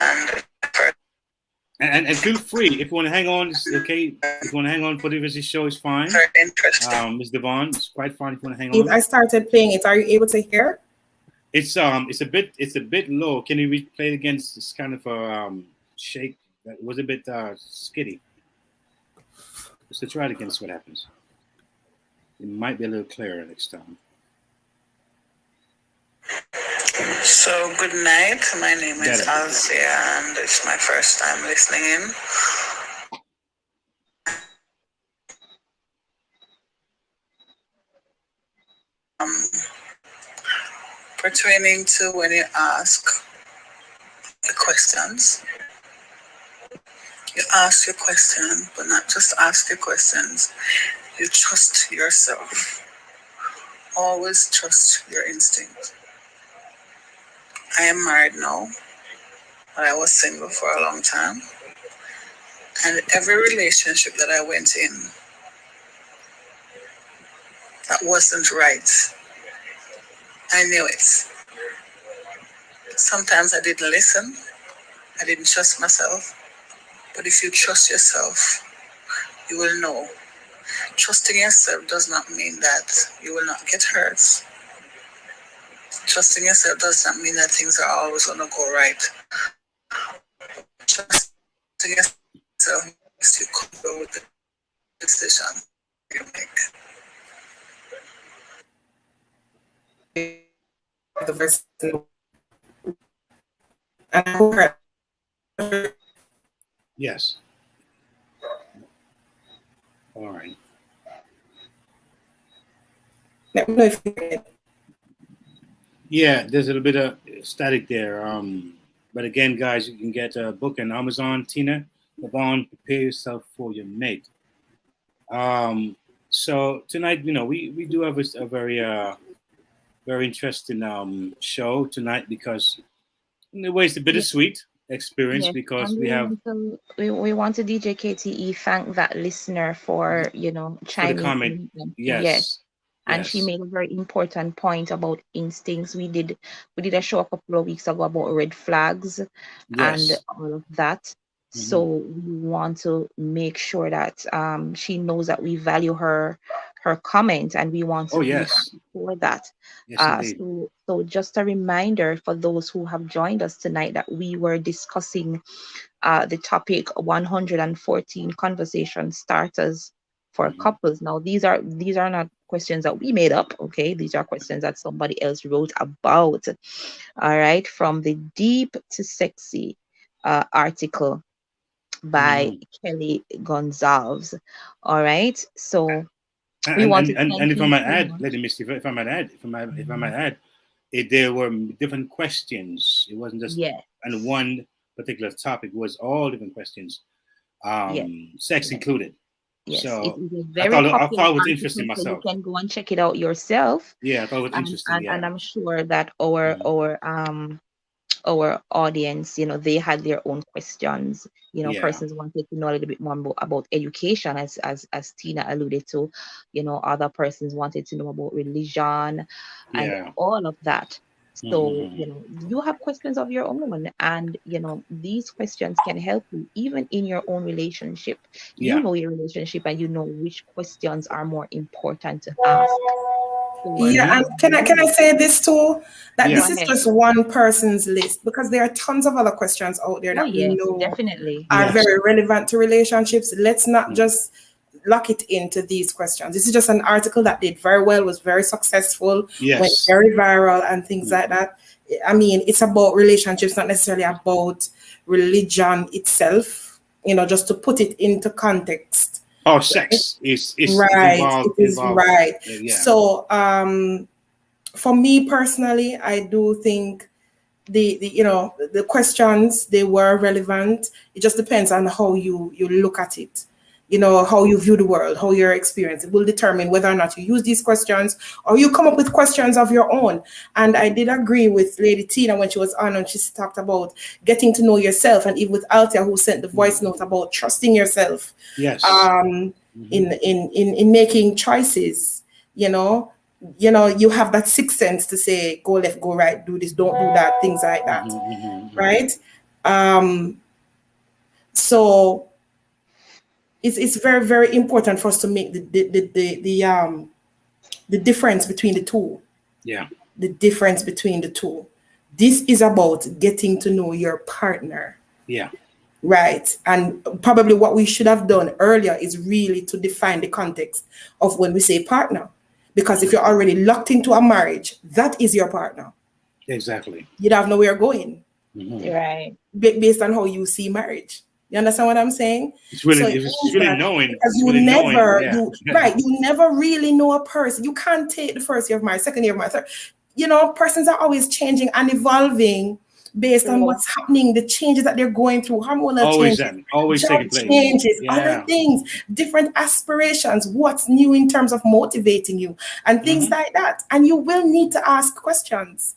and feel free if you want to hang on. Okay, if you want to hang on for the rest of the show, it's fine. Very interesting. Ms. Devaughn, it's quite fine if you want to hang on. I started playing it. Are you able to hear? It's a bit low. Can you play it again? It's kind of a shake. That was a bit skitty. Just to try it again, see what happens. It might be a little clearer next time. So good night. My name is Alcia, and it's my first time listening in. Pertaining to when you ask the questions, you ask your question, but not just ask your questions. You trust yourself. Always trust your instinct. I am married now, but I was single for a long time. And every relationship that I went in that wasn't right, I knew it. Sometimes I didn't listen. I didn't trust myself. But if you trust yourself, you will know. Trusting yourself does not mean that you will not get hurt. Trusting yourself does not mean that things are always going to go right. Trusting yourself makes you comfortable with the decision you make. The first Yes. All right. Let me know if you hear it. Yeah, there's a little bit of static there. But again, guys, you can get a book on Amazon. Tina Devaughn, Prepare Yourself for Your Mate. So tonight, we do have a very very interesting show tonight because in a way it's a bittersweet experience because we want to DJ KTE thank that listener for chiming in. Yes. And she made a very important point about instincts. We did a show a couple of weeks ago about red flags and all of that. Mm-hmm. So we want to make sure that she knows that we value her comment and we want to be happy for that. Yes, so just a reminder for those who have joined us tonight that we were discussing the topic 114 conversation starters for couples. Now these are not questions that we made up, okay? These are questions that somebody else wrote about. All right, from the Deep to Sexy article by Kelly Gonsalves. All right, so we want and if I might add, Lady Misty, if I might add, there were different questions. It wasn't just and one particular topic. It was all different questions, sex included. Yes, so it is a very I thought it was interesting myself. You can go and check it out yourself. Yeah, I thought it was interesting. And I'm sure that our audience, they had their own questions. Persons wanted to know a little bit more about education, as Tina alluded to. Other persons wanted to know about religion and all of that. So, you have questions of your own, and these questions can help you even in your own relationship. You know your relationship, and you know which questions are more important to ask. Yeah, and can I say this too? That this is just one person's list, because there are tons of other questions out there that we know definitely are very relevant to relationships. Let's not just lock it into these questions. This is just an article that did very well, was very successful, went very viral and things like that. I mean, it's about relationships, not necessarily about religion itself, just to put it into context. Oh, sex is right. Involved, it is involved. right. Yeah. So for me personally, I do think the questions, they were relevant. It just depends on how you look at it. How you view the world, how your experience, it will determine whether or not you use these questions or you come up with questions of your own. And I did agree with Lady Tina when she was on, and she talked about getting to know yourself, and even with Althea, who sent the voice note about trusting yourself. Yes. In making choices, you have that sixth sense to say, go left, go right, do this, don't do that, things like that. Right? So it's very, very important for us to make the difference between the two. Yeah. The difference between the two. This is about getting to know your partner. Yeah. Right. And probably what we should have done earlier is really to define the context of when we say partner. Because if you're already locked into a marriage, that is your partner. Exactly. You don't have nowhere going. Right. Based on how you see marriage. You understand what I'm saying? It's really knowing. Because you never really know a person. You can't take the first year of marriage, second year of marriage, third. Persons are always changing and evolving based on what's happening, the changes that they're going through, hormonal changes, always taking place. Changes, other things, different aspirations, what's new in terms of motivating you, and things like that. And you will need to ask questions.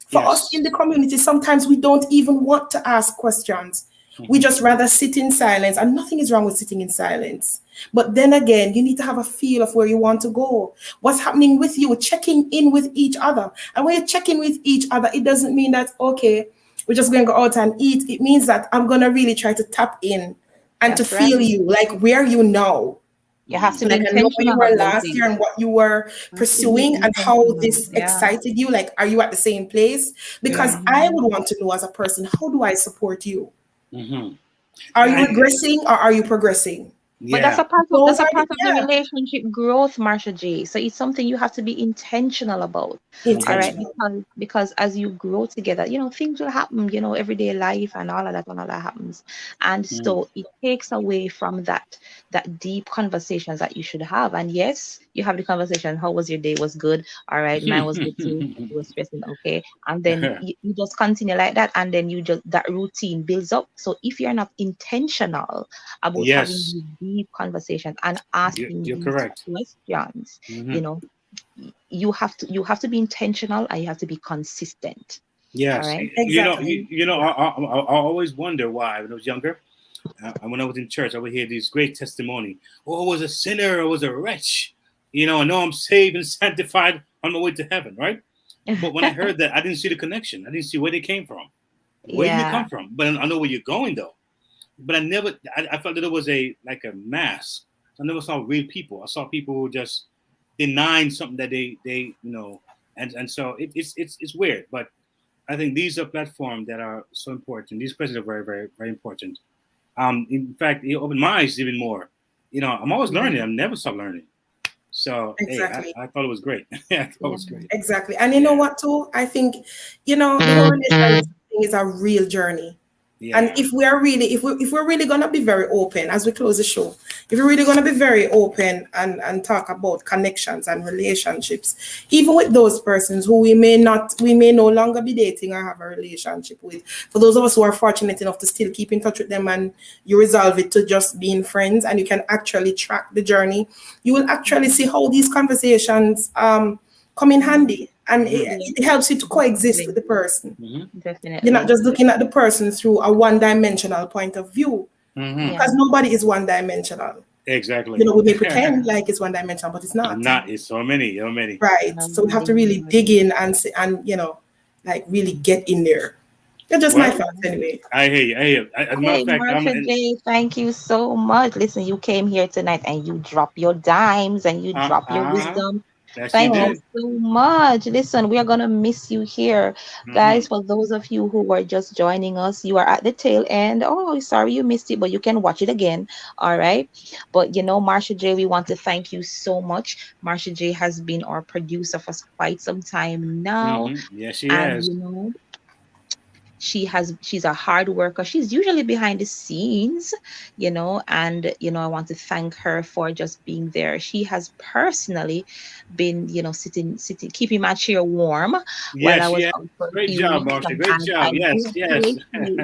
For us in the community, sometimes we don't even want to ask questions. We just rather sit in silence, and nothing is wrong with sitting in silence. But then again, you need to have a feel of where you want to go. What's happening with you, checking in with each other. And when you're checking with each other, it doesn't mean that, okay, we're just going to go out and eat. It means that I'm going to really try to tap in and That's to feel you, like where you know. You have to be like, I know where you were last year and what you were pursuing and how this excited you. Like, are you at the same place? Because I would want to know as a person, how do I support you? Are you regressing or are you progressing? But that's a part of the relationship growth, Marsha J. So it's something you have to be intentional about. All right, because as you grow together, things will happen, everyday life and all of that happens. And so it takes away from that deep conversations that you should have. And yes, you have the conversation, how was your day? Was good. All right, mine was good too. You were stressing, okay. And then you just continue like that, and then that routine builds up. So if you're not intentional about having deep conversations and asking these questions, you have to be intentional, and you have to be consistent. Yes. All right? Exactly. I always wonder why when I was younger, and when I was in church, I would hear these great testimony. Oh, I was a sinner, I was a wretch. I know I'm saved and sanctified on my way to heaven, right? But when I heard that, I didn't see the connection. I didn't see where they came from. Where did they come from? But I know where you're going, though. But I felt that it was like a mask. I never saw real people. I saw people who just denying something that they and so it's weird. But I think these are platforms that are so important. These questions are very, very, very important. In fact, it opened my eyes even more. I'm always learning. I'm never stop learning. So exactly. I thought it was great. I thought it was great. Exactly. And you know what too? I think, the whole relationship thing is a real journey. Yeah. And if we're really gonna be very open as we close the show, if we're really gonna be very open and talk about connections and relationships, even with those persons who we may no longer be dating or have a relationship with, for those of us who are fortunate enough to still keep in touch with them, and you resolve it to just being friends, and you can actually track the journey, you will actually see how these conversations come in handy. And it helps you to coexist with the person. Definitely. You're not just looking at the person through a one-dimensional point of view. Because nobody is one-dimensional. Exactly. We may pretend like it's one-dimensional, but it's not. It's so many. Right. So we have to really dig in and like really get in there. That's just my thoughts anyway. I hear you. I hear you. As a matter of fact, Marsha J, thank you so much. Listen, you came here tonight and you drop your dimes and you drop your wisdom. Thank you so much. Listen, we are going to miss you here. Guys, for those of you who were just joining us, you are at the tail end. Oh, sorry you missed it, but you can watch it again. All right. But, you know, Marsha J, we want to thank you so much. Marsha J has been our producer for quite some time now. Yes, she has. You know, she's a hard worker. She's usually behind the scenes, you know, and you know, I want to thank her for just being there. She has personally been, you know, sitting keeping my chair warm while I was out for great job, Marsha. Great job. Yes.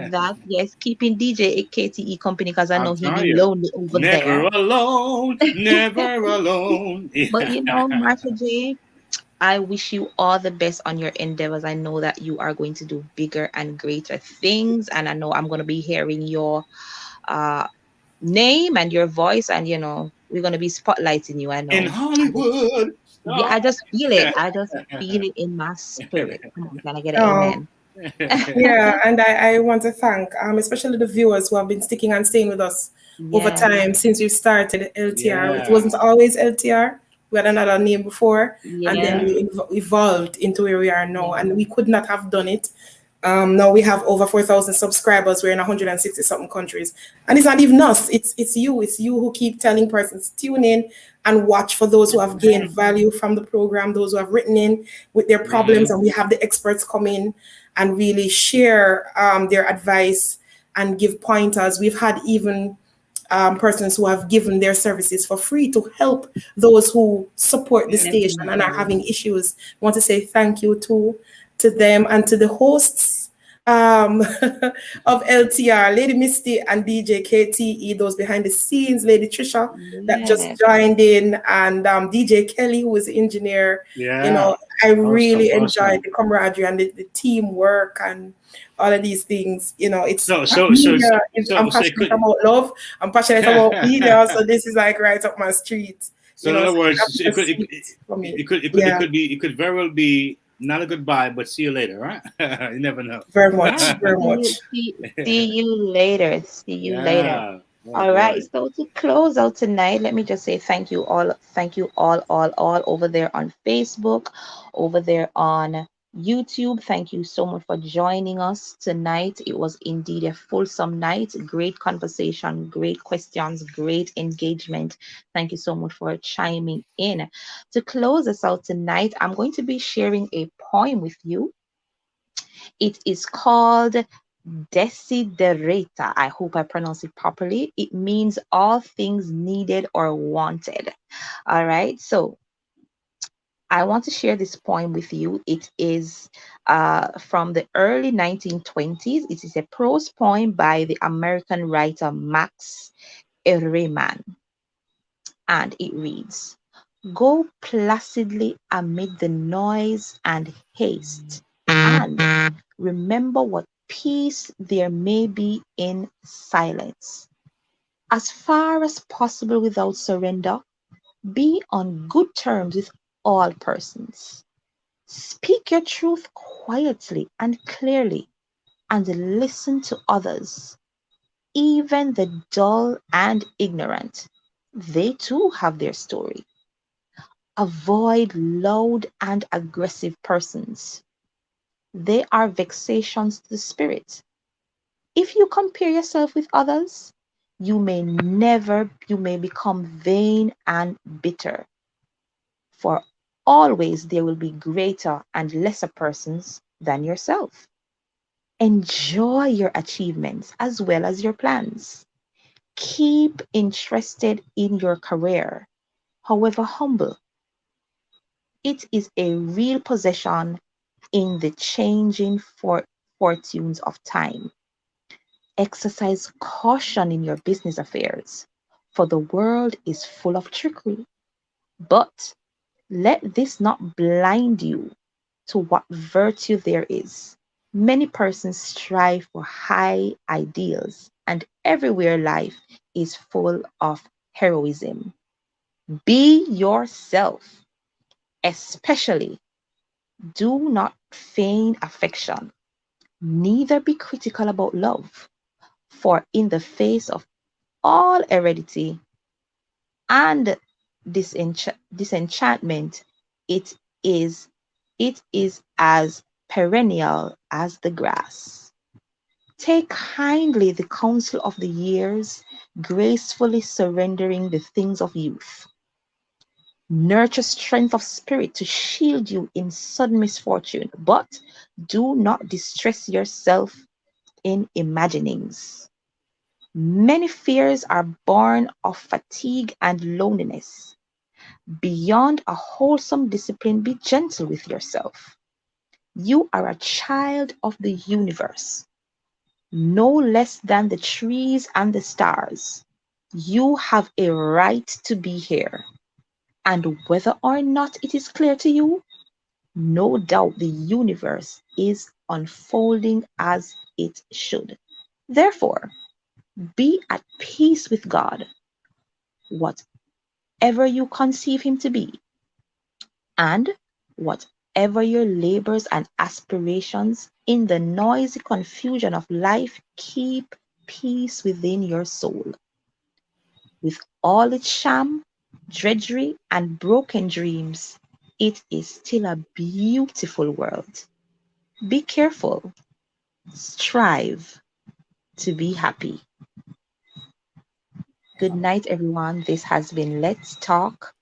That yes, keeping DJ KTE company, because I know he'd be lonely over never there. Alone, never alone. But you know, Marsha J, I wish you all the best on your endeavors. I know that you are going to do bigger and greater things. And I know I'm going to be hearing your name and your voice. And, you know, we're going to be spotlighting you. I know. In Hollywood. Yeah, I just feel it. I just feel it in my spirit. Come on, can I get an amen? Yeah, and I want to thank especially the viewers who have been sticking and staying with us over time since we started LTR. It wasn't always LTR. We had another name before, and then we evolved into where we are now, and we could not have done it. Now we have over 4,000 subscribers. We're in 160 something countries, and it's not even us. It's you who keep telling persons tune in and watch for those who have gained value from the program, those who have written in with their problems, and we have the experts come in and really share their advice and give pointers. We've had even persons who have given their services for free to help those who support the station and are having issues. I want to say thank you to them and to the hosts of LTR, Lady Misty and DJ KTE, those behind the scenes, Lady Trisha that just joined in, and DJ Kelly, who is the engineer. You know, I really enjoyed the camaraderie and the teamwork and all of these things. You know, it's I'm passionate about love. I'm passionate about media, so this is like right up my street. So in other words, it could very well be not a goodbye, but see you later, right? You never know. Very much. See you later. See you later. All right. So to close out tonight, let me just say thank you all over there on Facebook, over there on YouTube. Thank you so much for joining us tonight. It was indeed a fulsome night. Great conversation, great questions, great engagement. Thank you so much for chiming in. To close us out tonight, I'm going to be sharing a poem with you. It is called Desiderata. I hope I pronounce it properly. It means all things needed or wanted. All right. So I want to share this poem with you. It is from the early 1920s. It is a prose poem by the American writer Max Ehrmann. And it reads, "Go placidly amid the noise and haste, and remember what peace there may be in silence. As far as possible without surrender, be on good terms with all persons. Speak your truth quietly and clearly, and listen to others, even the dull and ignorant. They too have their story. Avoid loud and aggressive persons. They are vexations to the spirit. If you compare yourself with others, you may become vain and bitter. For always there will be greater and lesser persons than yourself. Enjoy your achievements as well as your plans. Keep interested in your career, however humble. It is a real possession in the changing fortunes of time. Exercise caution in your business affairs, for the world is full of trickery. But let this not blind you to what virtue there is. Many persons strive for high ideals, and everywhere life is full of heroism. Be yourself, especially Do not feign affection, neither be critical about love, for in the face of all heredity and disenchantment, it is as perennial as the grass. Take kindly the counsel of the years, gracefully surrendering the things of youth. Nurture strength of spirit to shield you in sudden misfortune, but do not distress yourself in imaginings. Many fears are born of fatigue and loneliness. Beyond a wholesome discipline, be gentle with yourself. You are a child of the universe, no less than the trees and the stars. You have a right to be here. And whether or not it is clear to you, no doubt the universe is unfolding as it should. Therefore, be at peace with God, whatever you conceive him to be, and whatever your labors and aspirations in the noisy confusion of life, keep peace within your soul. With all its sham, drudgery, and broken dreams, it is still a beautiful world. Be careful. Strive to be happy. Good night, everyone. This has been Let's Talk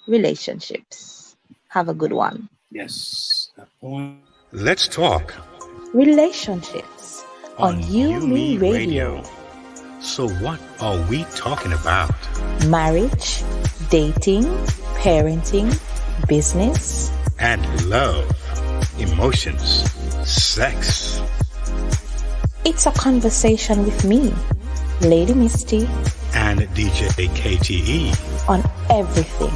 Relationships. Have a good one. Yes. Let's Talk Relationships on UMEradio. So what are we talking about? Marriage, dating, parenting, business, and love, emotions, sex. It's a conversation with me, Lady Misty, and DJ KTE on everything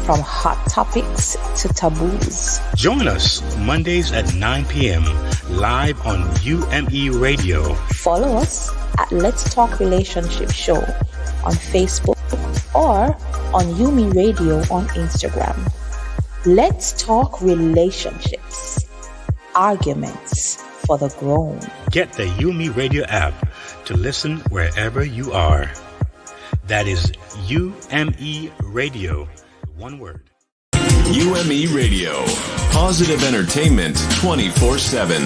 from hot topics to taboos. Join us Mondays at 9 p.m. live on UMEradio. Follow us at Let's Talk Relationship Show on Facebook or on UMEradio on Instagram. Let's talk relationships, arguments for the grown. Get the UMEradio app to listen wherever you are. That is UMEradio, one word. UME Radio, positive entertainment 24/7.